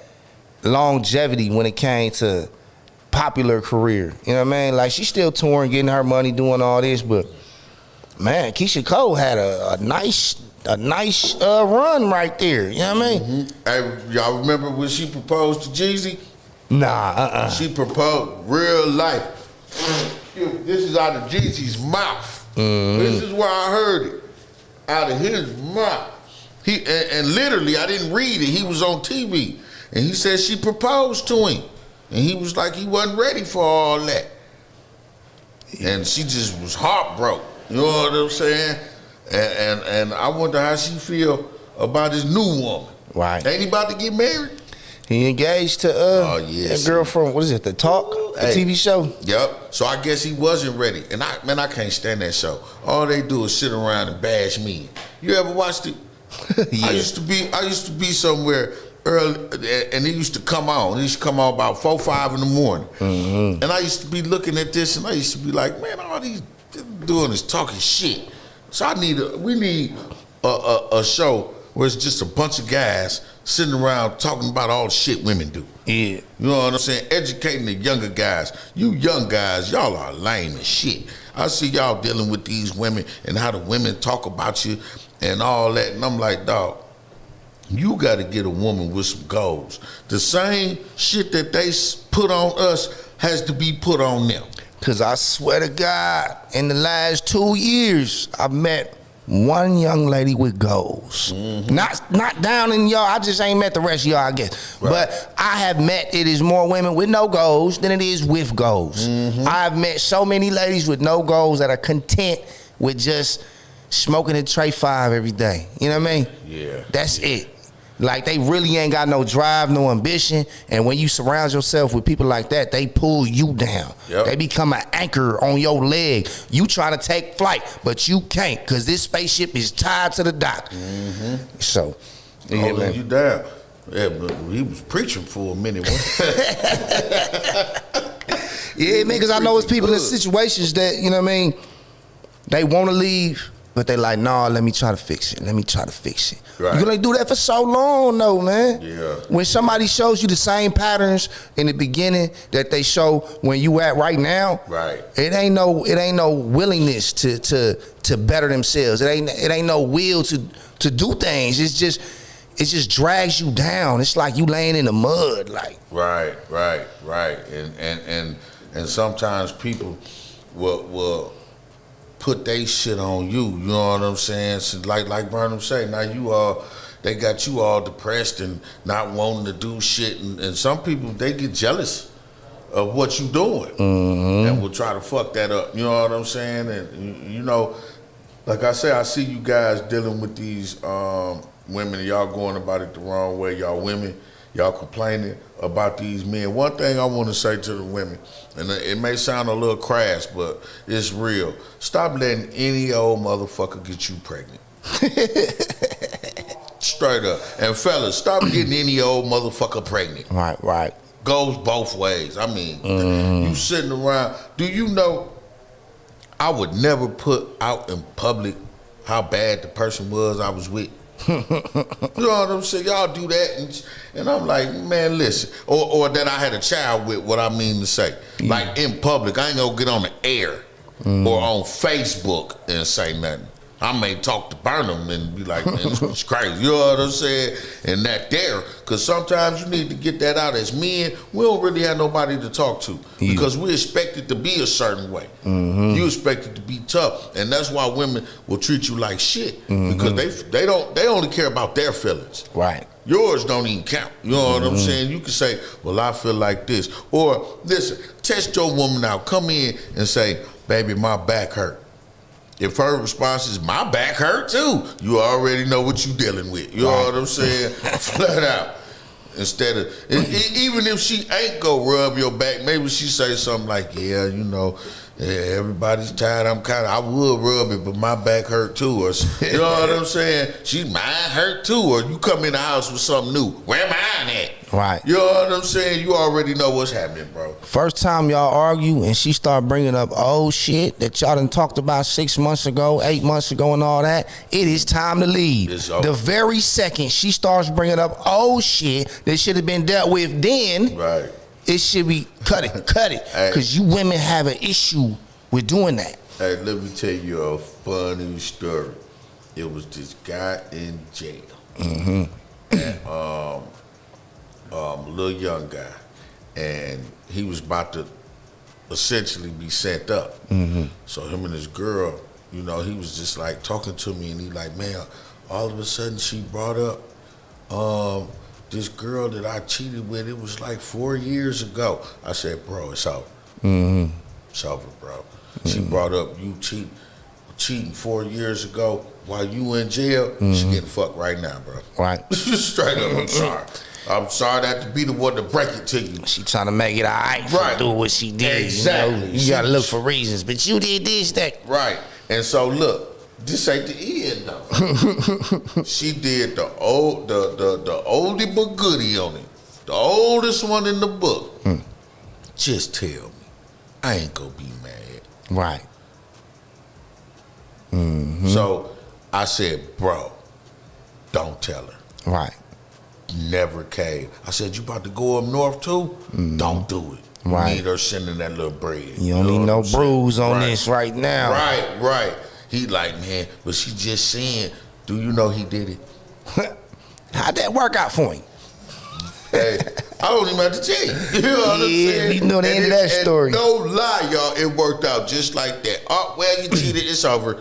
longevity when it came to popular career. You know what I mean? Like, she's still touring, getting her money, doing all this, but man, Keisha Cole had a nice run right there. You know what I mean? Hey, y'all remember when she proposed to Jeezy? Nah, She proposed real life. This is out of Jeezy's mouth. This is where I heard it. Out of his mouth. And literally, I didn't read it. He was on TV. And he said she proposed to him. And he was like, he wasn't ready for all that. And she just was heartbroken. You know what I'm saying? And I wonder how she feel about his new woman. Right. Ain't he about to get married? He engaged to yes. that girl from, what is it, The Talk? The Hey. TV show? Yep. So I guess he wasn't ready. And I can't stand that show. All they do is sit around and bash me. You ever watched it? Yeah. I used to be somewhere early, and it used to come on. It used to come on about 4, 5 in the morning. And I used to be looking at this, and I used to be like, man, all these doing is talking shit. So we need a show where it's just a bunch of guys sitting around talking about all the shit women do. Yeah. You know what I'm saying? Educating the younger guys. You young guys, y'all are lame as shit. I see y'all dealing with these women and how the women talk about you and all that. And I'm like, dog, you got to get a woman with some goals. The same shit that they put on us has to be put on them. Because I swear to God, in the last 2 years, I've met one young lady with goals. Not down in y'all. I just ain't met the rest of y'all, I guess. Right. But I have met, it is more women with no goals than it is with goals. I've met so many ladies with no goals that are content with just smoking a Tray 5 every day. You know what I mean? Yeah. That's it. Like, they really ain't got no drive, no ambition. And when you surround yourself with people like that, they pull you down. Yep. They become an anchor on your leg. You trying to take flight, but you can't, because this spaceship is tied to the dock. So, yeah, Holding man. you down. Yeah, but he was preaching for a minute. Yeah, man, because I know it's people in Good. situations that, you know what I mean, they want to leave, but they like, nah, let me try to fix it. Let me try to fix it. Right. You can only do that for so long, though, man. Yeah. When somebody shows you the same patterns in the beginning that they show when you at right now, Right. It ain't no willingness to better themselves. It ain't no will to do things. It just drags you down. It's like you laying in the mud, like. Right. And sometimes people will put they shit on you. You know what I'm saying? So like Burnham say, now they got you all depressed and not wanting to do shit. And some people, they get jealous of what you doing and will try to fuck that up. You know what I'm saying? And you know, like I say, I see you guys dealing with these women, and y'all going about it the wrong way. Y'all women, y'all complaining about these men. One thing I want to say to the women, and it may sound a little crass, but it's real. Stop letting any old motherfucker get you pregnant. Straight up. And fellas, stop getting any old motherfucker pregnant. Right. Goes both ways. I mean, you sitting around. Do you know, I would never put out in public how bad the person was I was with. You know what I'm saying? Y'all do that, and I'm like, man, listen. Or that I had a child with, what I mean to say. Like, in public, I ain't gonna get on the air or on Facebook and say nothing. I may talk to Burnham and be like, man, this is crazy. You know what I'm saying? And that there, because sometimes you need to get that out. As men, we don't really have nobody to talk to because we expect it to be a certain way. You expect it to be tough, and that's why women will treat you like shit because they only care about their feelings. Right. Yours don't even count. You know what I'm saying? You can say, well, I feel like this. Or, listen, test your woman out. Come in and say, baby, my back hurt. If her response is, my back hurt too, you already know what you're dealing with. You know what I'm saying? Flat out. Instead of, even if she ain't go rub your back, maybe she say something like, yeah, you know, yeah, everybody's tired. I would rub it, but my back hurt too. Or, you know what I'm saying? Mine hurt too. Or you come in the house with something new. Where mine at? Right. You know what I'm saying? You already know what's happening, bro. First time y'all argue and she start bringing up old shit that y'all done talked about 6 months ago, 8 months ago and all that, it is time to leave. It's over. The very second she starts bringing up old shit that should have been dealt with then, Right. it should be cut it. Hey. Because you women have an issue with doing that. Hey, let me tell you a funny story. It was this guy in jail. And, a little young guy. And he was about to essentially be sent up. So him and his girl, you know, he was just like talking to me, and he like, man, all of a sudden she brought up this girl that I cheated with. It was like 4 years ago. I said, bro, it's over. It's over, bro. She brought up you cheating 4 years ago while you in jail. She getting fucked right now, bro. Right. Straight up, I'm sorry. I'm sorry to have to be the one to break it to you. She trying to make it all right for Right. doing what she did. Exactly. You know? You gotta look for reasons. But you did this, that. Right. And so look, this ain't the end though. She did the oldie but goodie on it. The oldest one in the book. Just tell me. I ain't gonna be mad. Right. So I said, bro, don't tell her. Right. Never came. I said, you about to go up north too? Don't do it. Right. You need her sending that little bread. You don't need know no what I'm saying? bruise on Right. this right now. Right. He like, man, but she just saying, do you know he did it? How'd that work out for him? Hey, I don't even have to tell you. You know what I'm Yeah, saying? you know the end of that and story. No lie, y'all, it worked out just like that. Oh, well, you cheated, it's over.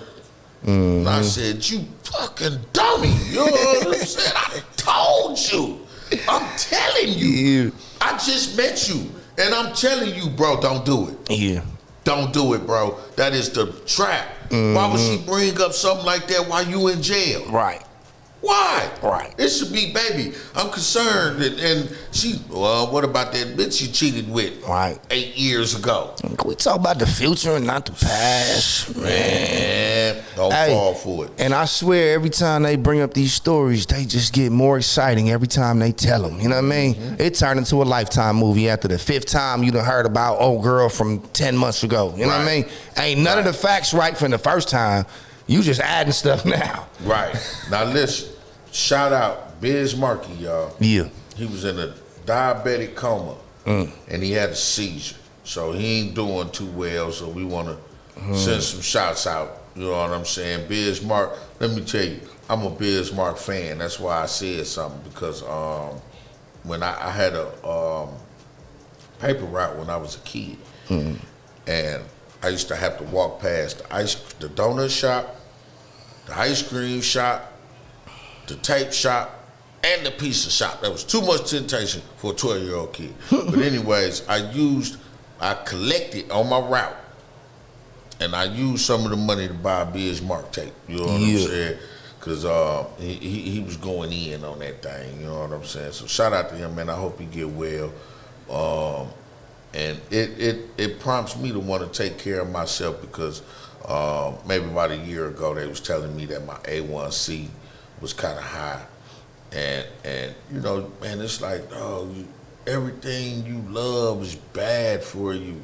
And I said, you fucking dummy. You know what I'm saying? I told you. I'm telling you. Yeah. I just met you. And I'm telling you, bro, don't do it. Yeah. Don't do it, bro. That is the trap. Why would she bring up something like that while you in jail? Right. Why? Right. It should be, baby, I'm concerned. And she, well, what about that bitch you cheated with Right. 8 years ago? We talk about the future and not the past, Man, don't Hey, fall for it. And I swear, every time they bring up these stories, they just get more exciting every time they tell them. You know what I mean? It turned into a Lifetime movie after the 5th time you done heard about old girl from 10 months ago. You know what I Right. mean? Ain't none of the facts right from the first time. You just adding stuff now. Right. Now listen, shout out Biz Markie, y'all. Yeah. He was in a diabetic coma and he had a seizure. So he ain't doing too well, so we want to send some shouts out. You know what I'm saying? Biz Mark, let me tell you, I'm a Biz Mark fan. That's why I said something, because when I had a paper route when I was a kid, and I used to have to walk past the donut shop, the ice cream shop, the tape shop, and the pizza shop. That was too much temptation for a 12-year-old kid. But anyways, I collected on my route, and I used some of the money to buy a Biz Mark tape. You know what I'm saying? Because he was going in on that thing. You know what I'm saying? So shout out to him, man. I hope he get well. And it prompts me to want to take care of myself, because maybe about a year ago they was telling me that my A1C was kind of high, and you know, man, it's like, oh, everything you love is bad for you,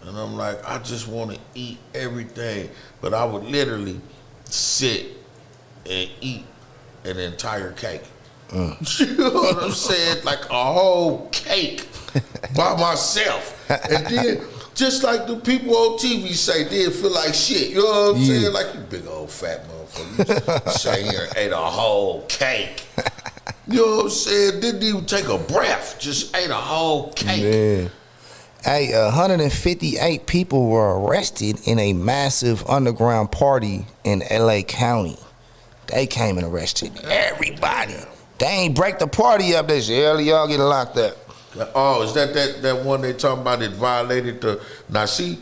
and I'm like, I just want to eat everything, but I would literally sit and eat an entire cake. You know what I'm saying? Like a whole cake by myself. And then, just like the people on TV say, they feel like shit. You know what I'm saying? Like, you big old fat motherfucker. You just sat here and ate a whole cake. You know what I'm saying? Didn't even take a breath. Just ate a whole cake. Man. Hey, 158 people were arrested in a massive underground party in LA County. They came and arrested everybody. They ain't break the party up. They said, hell, y'all get locked up. Oh, is that one they talking about that violated the... Now, see,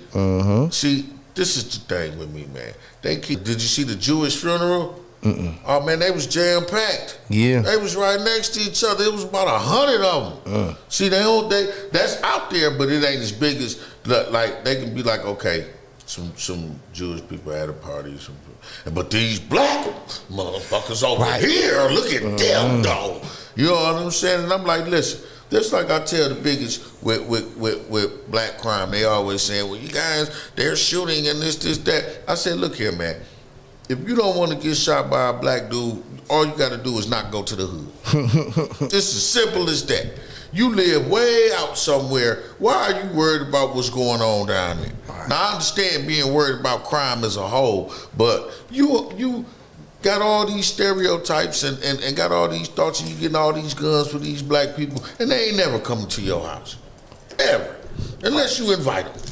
see, this is the thing with me, man. Did you see the Jewish funeral? Oh, man, they was jam-packed. Yeah. They was right next to each other. It was about 100 of them. See, that's out there, but it ain't as big as... Like, they can be like, okay, some Jewish people had a party, but these black motherfuckers over here, look at them, though. You know what I'm saying? And I'm like, listen, just like I tell the biggest with black crime, they always saying, well, you guys, they're shooting and this, that. I said, look here, man. If you don't want to get shot by a black dude, all you got to do is not go to the hood. It's as simple as that. You live way out somewhere. Why are you worried about what's going on down there? Right. Now, I understand being worried about crime as a whole, but you got all these stereotypes and got all these thoughts, and you getting all these guns for these black people, and they ain't never coming to your house. Ever. Unless you invite them.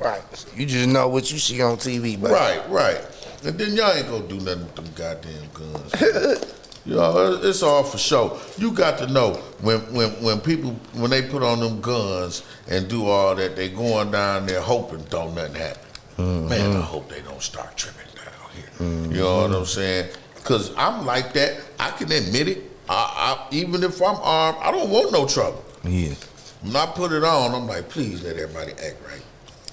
Right. You just know what you see on TV, buddy. Right. And then y'all ain't gonna do nothing with them goddamn guns. You know, it's all for show. You got to know when people, when they put on them guns and do all that, they going down there hoping don't nothing happen. Man, I hope they don't start tripping down here. You know what I'm saying? Because I'm like that. I can admit it. I even if I'm armed, I don't want no trouble. Yeah. When I put it on, I'm like, please let everybody act right.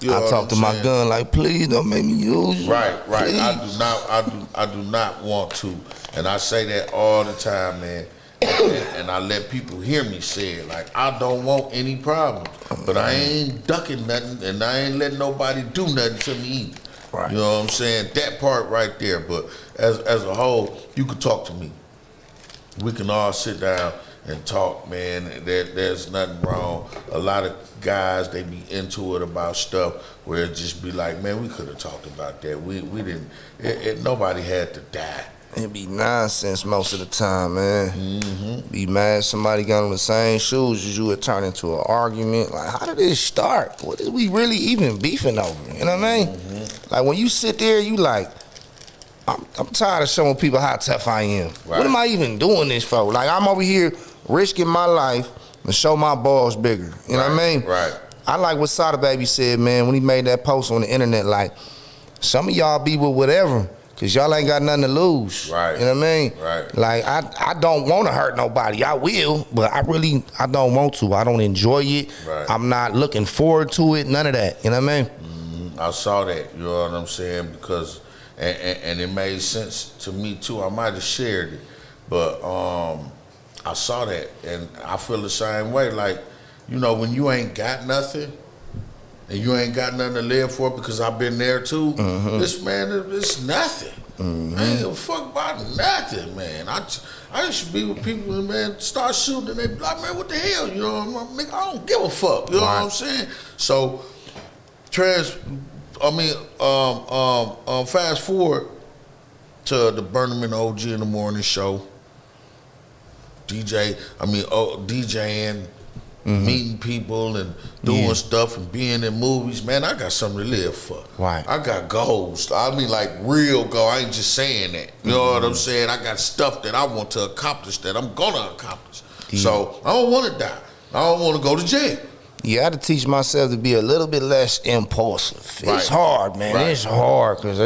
You know I talk to my gun like, please don't make me use you. Right. Please. I do not want to, and I say that all the time, man. And I let people hear me say it. Like, I don't want any problems, but I ain't ducking nothing, and I ain't letting nobody do nothing to me either. Right. You know what I'm saying? That part right there. But as a whole, you can talk to me. We can all sit down and talk, man. There's nothing wrong. A lot of guys, they be into it about stuff where it just be like, man, we could have talked about that. We didn't. Nobody had to die. It be nonsense most of the time, man. Be mad somebody got on the same shoes as you, it turn into an argument. Like, how did this start? What is we really even beefing over? You know what I mean? Like, when you sit there, you like, I'm tired of showing people how tough I am. Right. What am I even doing this for? Like, I'm over here risking my life to show my balls bigger. You know what I mean? Right. I like what Sada Baby said, man, when he made that post on the internet. Like, some of y'all be with whatever, because y'all ain't got nothing to lose. Right. You know what I mean? Right. Like, I don't want to hurt nobody. I will, but I don't want to. I don't enjoy it. Right. I'm not looking forward to it. None of that. You know what I mean? I saw that, you know what I'm saying, because and it made sense to me too. I might have shared it, but I saw that and I feel the same way. Like, you know, when you ain't got nothing and you ain't got nothing to live for, because I've been there too. This man, it's nothing. I ain't give a fuck about nothing, man. I used to be with people and, man, start shooting and they be like, man, what the hell, you know? I don't give a fuck, you know what I'm saying? So fast forward to the Burning Man OG in the Morning show. DJing, meeting people and doing stuff and being in movies. Man, I got something to live for. Right. I got goals. I mean, like real goals. I ain't just saying that. You know what I'm saying? I got stuff that I want to accomplish that I'm gonna accomplish. So I don't want to die. I don't want to go to jail. Yeah, I had to teach myself to be a little bit less impulsive. Right. It's hard, man. Right. It's hard because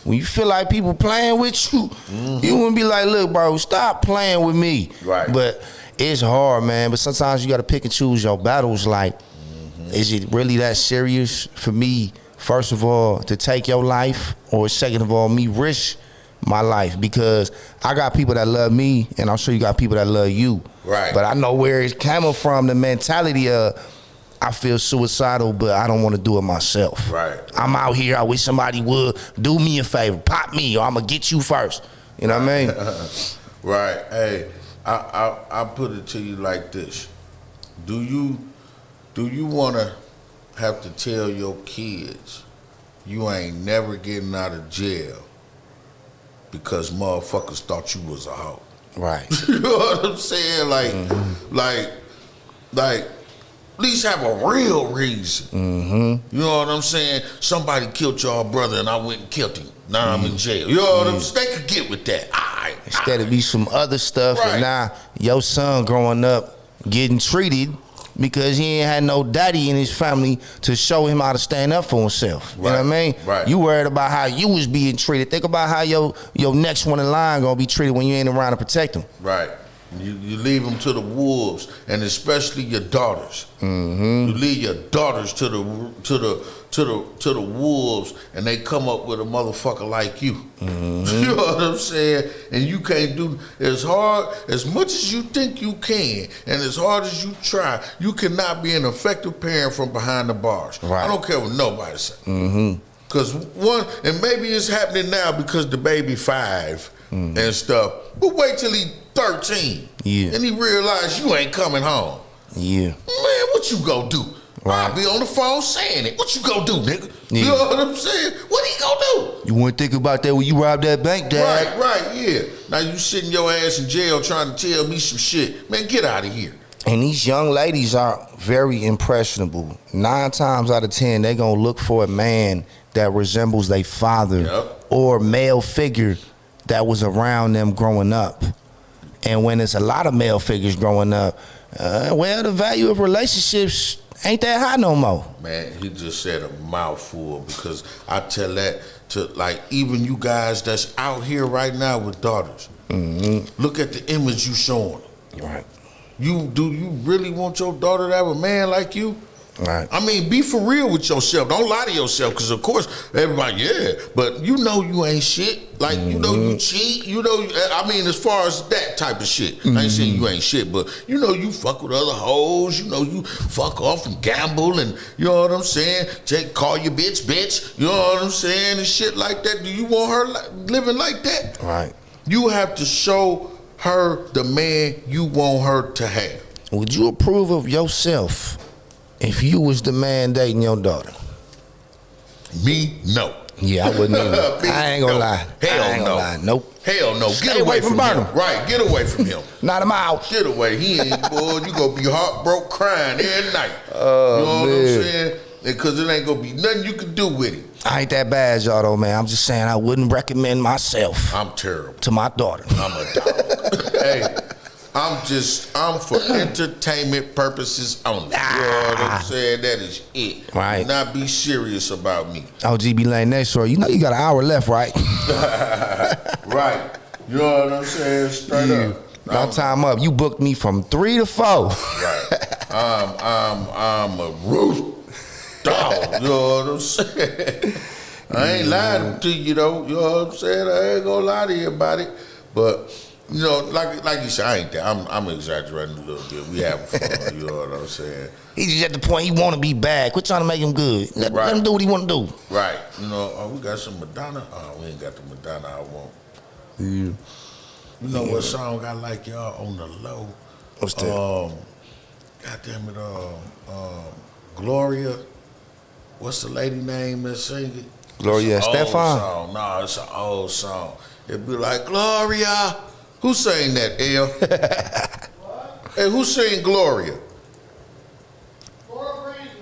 when you feel like people playing with you, you wouldn't be like, look, bro, stop playing with me. Right. But it's hard, man. But sometimes you got to pick and choose your battles. Like, is it really that serious for me, first of all, to take your life, or second of all, me risk my life? Because I got people that love me, and I'm sure you got people that love you. Right. But I know where it's coming from, the mentality of, I feel suicidal, but I don't want to do it myself. Right. I'm out here. I wish somebody would do me a favor, pop me, or I'm gonna get you first. You know what I mean? Right. Hey, I put it to you like this: Do you want to have to tell your kids you ain't never getting out of jail because motherfuckers thought you was a hoe? Right. You know what I'm saying? Like, at least have a real reason. You know what I'm saying? Somebody killed your brother and I went and killed him. Now I'm in jail. You know what I'm saying? They could get with that. Instead of be some other stuff, Right. and now your son growing up getting treated because he ain't had no daddy in his family to show him how to stand up for himself. You know what I mean? Right. You worried about how you was being treated. Think about how your next one in line gonna be treated when you ain't around to protect him. Right. You leave them to the wolves, and especially your daughters. You leave your daughters to the wolves, and they come up with a motherfucker like you. You know what I'm saying? And you can't do as hard as much as you think you can, and as hard as you try. You cannot be an effective parent from behind the bars. Right. I don't care what nobody says. Because one, and maybe it's happening now because the baby 5 and stuff. But wait till he 13. Yeah. And he realized you ain't coming home. Yeah. Man, what you go do? Right. I'll be on the phone saying it. What you go do, nigga? Yeah. You know what I'm saying? What he gonna do? You wouldn't think about that when you robbed that bank, Dad. Right, yeah. Now you sitting your ass in jail trying to tell me some shit. Man, get out of here. And these young ladies are very impressionable. 9 times out of 10, they gonna look for a man that resembles their father Yep. or male figure that was around them growing up. And when it's a lot of male figures growing up, well, the value of relationships ain't that high no more. Man, he just said a mouthful, because I tell that to, like, even you guys that's out here right now with daughters. Look at the image you showing. Right. Do you really want your daughter to have a man like you? Right. I mean, be for real with yourself. Don't lie to yourself, because of course everybody, yeah, but you know you ain't shit. Like, you know you cheat. You know, I mean, as far as that type of shit, I ain't saying you ain't shit, but you know you fuck with other hoes. You know you fuck off and gamble, and you know what I'm saying. Call your bitch. You know what I'm saying, and shit like that. Do you want her living like that? Right. You have to show her the man you want her to have. Would you approve of yourself if you was the man dating your daughter? Me, no. Yeah, I wouldn't either. Me, I ain't gonna no. lie. Hell I ain't no. gonna lie. Nope. Hell no. Stay Get away away from him. Burnham. Right, get away from him. Not him out. Get away. He ain't, boy, you gonna be heartbroken crying every night. Oh, you know what man. I'm saying? because it ain't gonna be nothing you can do with it. I ain't that bad, y'all, though, man. I'm just saying I wouldn't recommend myself I'm terrible. to my daughter. I'm a dog. Hey, I'm for entertainment purposes only. You know what I'm saying? That is it. Right. Do not be serious about me. Oh, GB Lane next door. You know you got an hour left, right? Right. You know what I'm saying? Straight up. My time up. You booked me from 3 to 4. Right. I'm a root dog. You know what I'm saying? I ain't lying to you though. You know what I'm saying? I ain't gonna lie to you about it. But you know, like you said, I ain't there. I'm exaggerating a little bit. We having fun. You know what I'm saying? He's just at the point he want to be bad. Quit trying to make him good. Let him do what he want to do. Right. You know, we got some Madonna. Oh, we ain't got the Madonna I want. Yeah. You know what song I like, y'all, on the low? What's that? God damn it, Gloria. What's the lady name that sing it? Gloria It's an old Estefan? song. No, it's an old song. It'd be like, Gloria. Who sang that, L? Hey, who sang Gloria? Laura Brandon.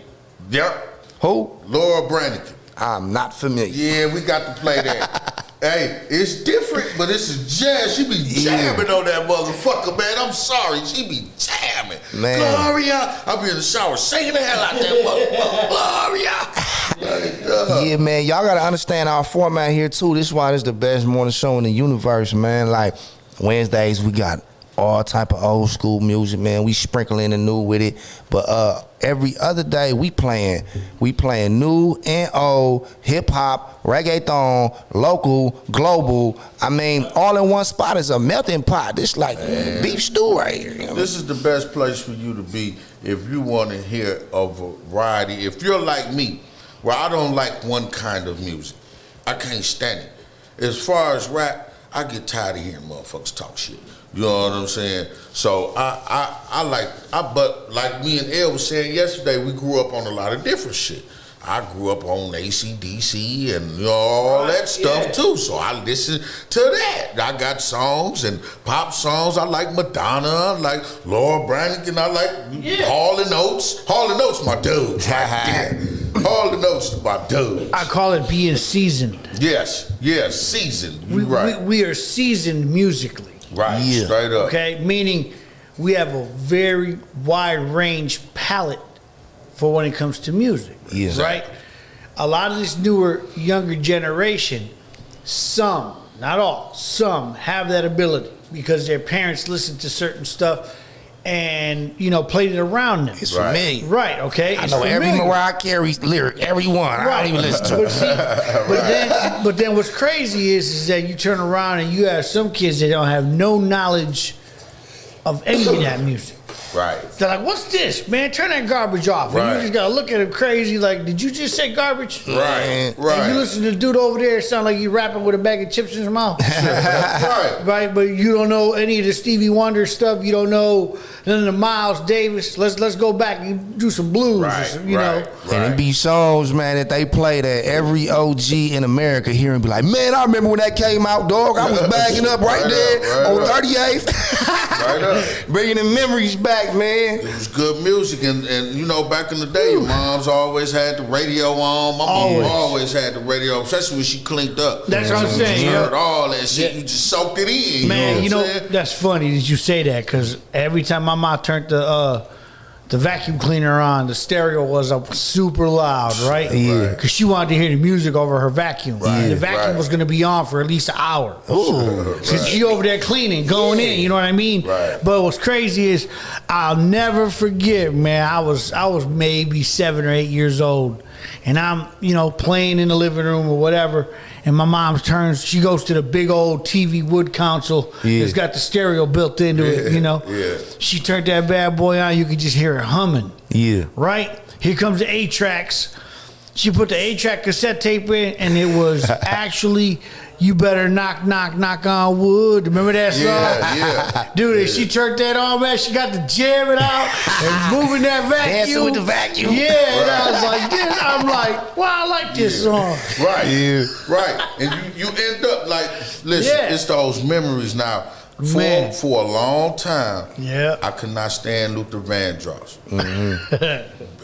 Yep, Who? Laura Branigan. I'm not familiar. Yeah, we got to play that. Hey, it's different, but it's a jazz. She be jamming on that motherfucker, man. I'm sorry. She be jamming. Man. Gloria. I'll be in the shower singing the hell out that motherfucker. Gloria. Yeah, man, y'all gotta understand our format here too. This is why it's the best morning show in the universe, man. Like Wednesdays, we got all type of old school music, man. We sprinkling the new with it, but every other day we playing new and old, hip hop, reggaeton, local, global. I mean, all in one spot is a melting pot. This like beef stew right here. You know? This is the best place for you to be if you want to hear a variety. If you're like me, where I don't like one kind of music, I can't stand it. As far as rap, I get tired of hearing motherfuckers talk shit. You know what I'm saying? So but like me and El was saying yesterday, we grew up on a lot of different shit. I grew up on AC/DC and you know, all that stuff too. So I listen to that. I got songs and pop songs. I like Madonna. I like Laura Branigan. I like Hall & Oates. Hall & Oates, my dudes. Right there. Hall & Oates, my dudes. I call it being seasoned. Yes, seasoned. You right. We are seasoned musically. Right, Yeah. straight up. Okay, meaning we have a very wide range palette for when it comes to music. Yes. Right? A lot of this newer, younger generation, some, not all, some have that ability because their parents listened to certain stuff and, you know, played it around them. It's Right. familiar. Right, okay? I It's know every familiar. Mariah Carey lyric, every one. I don't even listen to it. But, see, but then what's crazy is that you turn around and you have some kids that don't have no knowledge of any of that music. Right. They're like, "What's this, man? Turn that garbage off." And Right. you just gotta look at him crazy, like, "Did you just say garbage?" Right. Man. Right. And you listen to the dude over there, it sound like he rapping with a bag of chips in his mouth. Right. Right, but you don't know any of the Stevie Wonder stuff. You don't know none of the Miles Davis. Let's go back and do some blues, or Right. some, you right. know. And it be songs, man, that they play that every OG in America hear and be like, man, I remember when that came out, dog. I was bagging up right there on 38th. Right up. Bringing the memories back, man. It was good music, and you know, back in the day, your moms always had the radio on. My mom always had the radio on, especially when she cleaned up. That's what I'm saying, You yeah. heard all that shit. You just soaked it in. Man, you what know, I'm saying? that's funny that you say that because every time my mom turned the vacuum cleaner on, the stereo was up super loud, right? Yeah. Because she wanted to hear the music over her vacuum. Right, The vacuum right. was going to be on for at least an hour. Ooh. Because she over there cleaning, going in, you know what I mean? Right. But what's crazy is I'll never forget, man, I was maybe 7 or 8 years old. And I'm, you know, playing in the living room or whatever. And my mom turns, she goes to the big old TV wood console. Yeah. It's got the stereo built into it, you know. Yeah. She turned that bad boy on, you could just hear it humming. Yeah. Right? Here comes the 8-tracks. She put the 8-track cassette tape in, and it was actually "You Better Knock, Knock, Knock on Wood." Remember that song? Yeah. Dude, and she turned that on, man. She got the jamming out and moving that vacuum. Dancing with the vacuum. Yeah, and I was like, this. I'm like, wow, I like this song. Right. Yeah. Right. And you end up like, listen, Yeah. it's those memories now. Man. For a long time, Yeah. I could not stand Luther Vandross.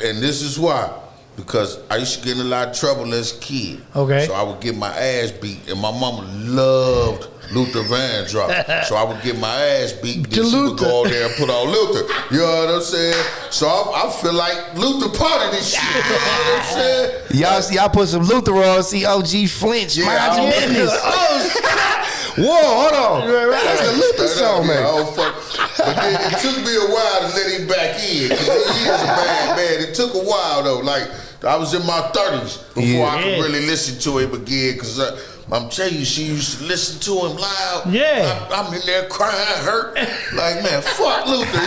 And this is why. because I used to get in a lot of trouble as a kid. Okay. So I would get my ass beat, and my mama loved Luther Vandross. So I would get my ass beat, then she would go over there and put on Luther. You know what I'm saying? So I feel like Luther part of this shit. You know what I'm saying? Y'all put some Luther on, see OG flinch. Yeah, Mind your I don't- business. Whoa, hold on. That's a Luther song, man. But then it took me a while to let him back in, because he is a bad man. It took a while, though. Like, I was in my 30s before I could really listen to him again, because I'm telling you, she used to listen to him loud. Yeah. I'm in there crying, hurt. Like, man, fuck Luther.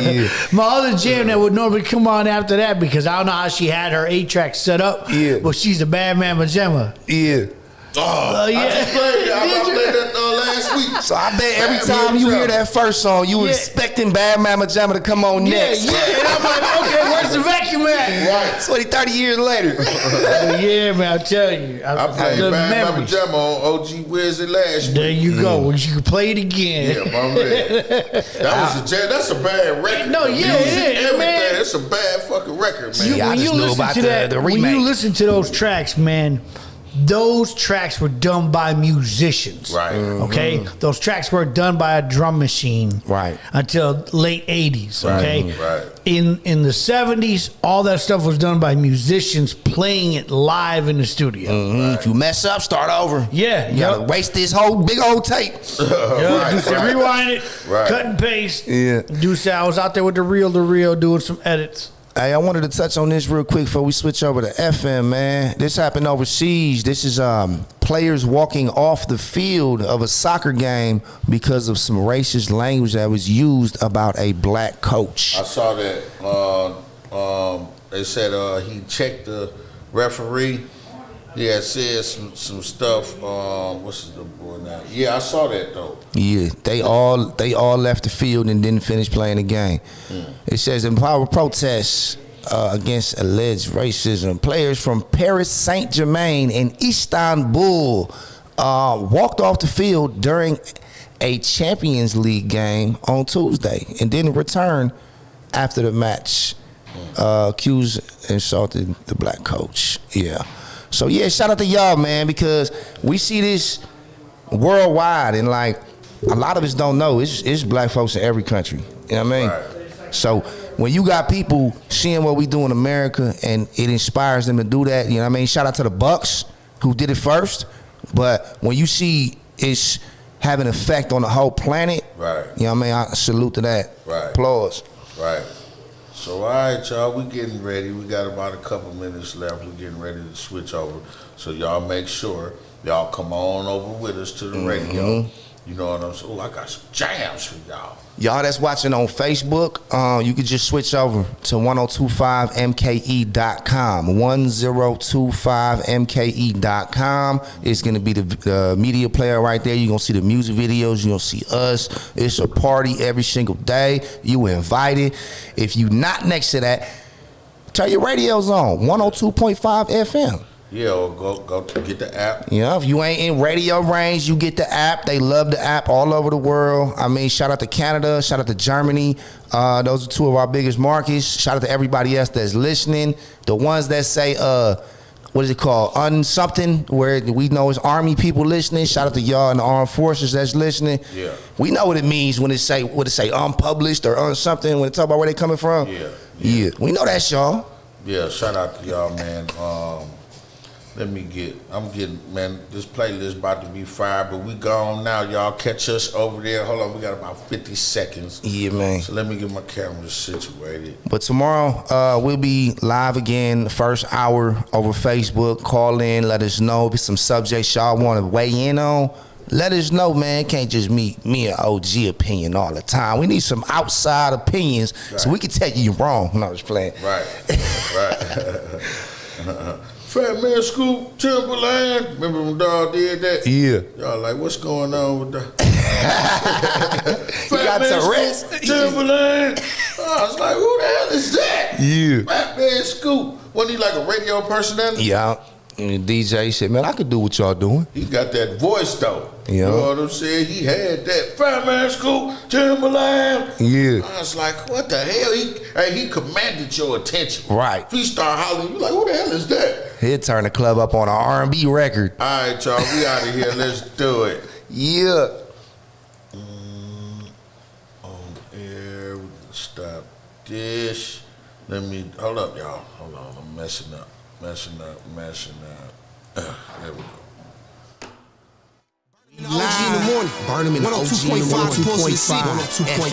You know? My other jam that would normally come on after that, because I don't know how she had her 8-track set up. Yeah. But she's a bad man pajama. Yeah. Oh, yeah. I just played that. I Did you? played that last week. So I bet every Bad time Man you Jama. hear that first song, you were Yeah. expecting Bad Mama Jamma to come on next. Yeah. And I'm like, okay, where's the vacuum at? Right. 20, 30 years later. Yeah, man, I'm telling you. I played good Bad Mama memories. Jama on OG Wednesday last week. There you go. Well, you can play it again. Yeah, my man. That's a bad record. No, The yeah, music, it is, everything. man. It's a bad fucking record, man. Yeah, I just knew about the when remake. you listen to those tracks, man, those tracks were done by musicians. Right. Okay? Those tracks were done by a drum machine. Right. Until late 80s. Okay? Right. In the 70s, all that stuff was done by musicians playing it live in the studio. If you mess up, start over. Yeah, You gotta yup. waste this whole big old tape. Yeah, Deuce said, rewind it, Right. cut and paste. Yeah. Deuce said, I was out there with the reel doing some edits. Hey, I wanted to touch on this real quick before we switch over to FM, man. This happened overseas. This is players walking off the field of a soccer game because of some racist language that was used about a black coach. I saw that. They said he checked the referee. He had said some stuff. What's the boy now? Yeah, I saw that though. Yeah, they all left the field and didn't finish playing the game. It says in power protests against alleged racism, players from Paris Saint-Germain and Istanbul walked off the field during a Champions League game on Tuesday and didn't return after the match. Accused insulted the black coach. Yeah. So yeah, shout out to y'all, man, because we see this worldwide, and like a lot of us don't know, it's black folks in every country. You know what I mean? Right. So when you got people seeing what we do in America and it inspires them to do that, you know what I mean? Shout out to the Bucks who did it first, but when you see it's having an effect on the whole planet, Right. you know what I mean? I salute to that. Right. Applause. Right. So all right, y'all, we getting ready. We got about a couple minutes left. We're getting ready to switch over. So y'all make sure y'all come on over with us to the radio. You know what I'm saying? Oh, I got some jams for y'all. Y'all that's watching on Facebook, you can just switch over to 1025mke.com. 1025mke.com. It's going to be the media player right there. You're going to see the music videos. You're going to see us. It's a party every single day. You invited. If you not next to that, turn your radios on. 102.5 FM. Yeah, or go to get the app. You know, if you ain't in radio range, you get the app. They love the app all over the world. I mean, shout out to Canada, shout out to Germany. Those are two of our biggest markets. Shout out to everybody else that's listening. The ones that say, what is it called? Something, where we know it's Army people listening. Shout out to y'all in the armed forces that's listening. Yeah. We know what it means when it say unpublished or something, when it talk about where they coming from. Yeah. We know that's y'all. Yeah, shout out to y'all, man. Man, this playlist about to be fire, but we gone now. Y'all catch us over there. Hold on, we got about 50 seconds. Yeah, man. So let me get my camera situated. But tomorrow, we'll be live again, the first hour over Facebook. Call in, let us know if it's some subjects y'all want to weigh in on. Let us know, man. It can't just me and OG opinion all the time. We need some outside opinions so we can tell you you're wrong. No, I was playing. Right, right. Fat Man Scoop, Timberland. Remember when Dawg did that? Yeah. Y'all like, what's going on with that? got Tourette's. Scoop, Timberland. I was like, who the hell is that? Yeah. Fat Man Scoop. Wasn't he like a radio personality? Yeah. And the DJ said, man, I could do what y'all doing. He got that voice though. Yeah. You know what I'm saying? He had that Fat Man Scoop, Timberland. Yeah. I was like, what the hell? He commanded your attention. Right. If he start hollering, you like, what the hell is that? He'll turn the club up on an R&B record. All right, y'all, we out of here. Let's do it. Yeah. On air, we can stop this. Let me, hold up, y'all. Hold on, I'm messing up. There we go. OG in the morning. Burn them in 102.5, 2.5.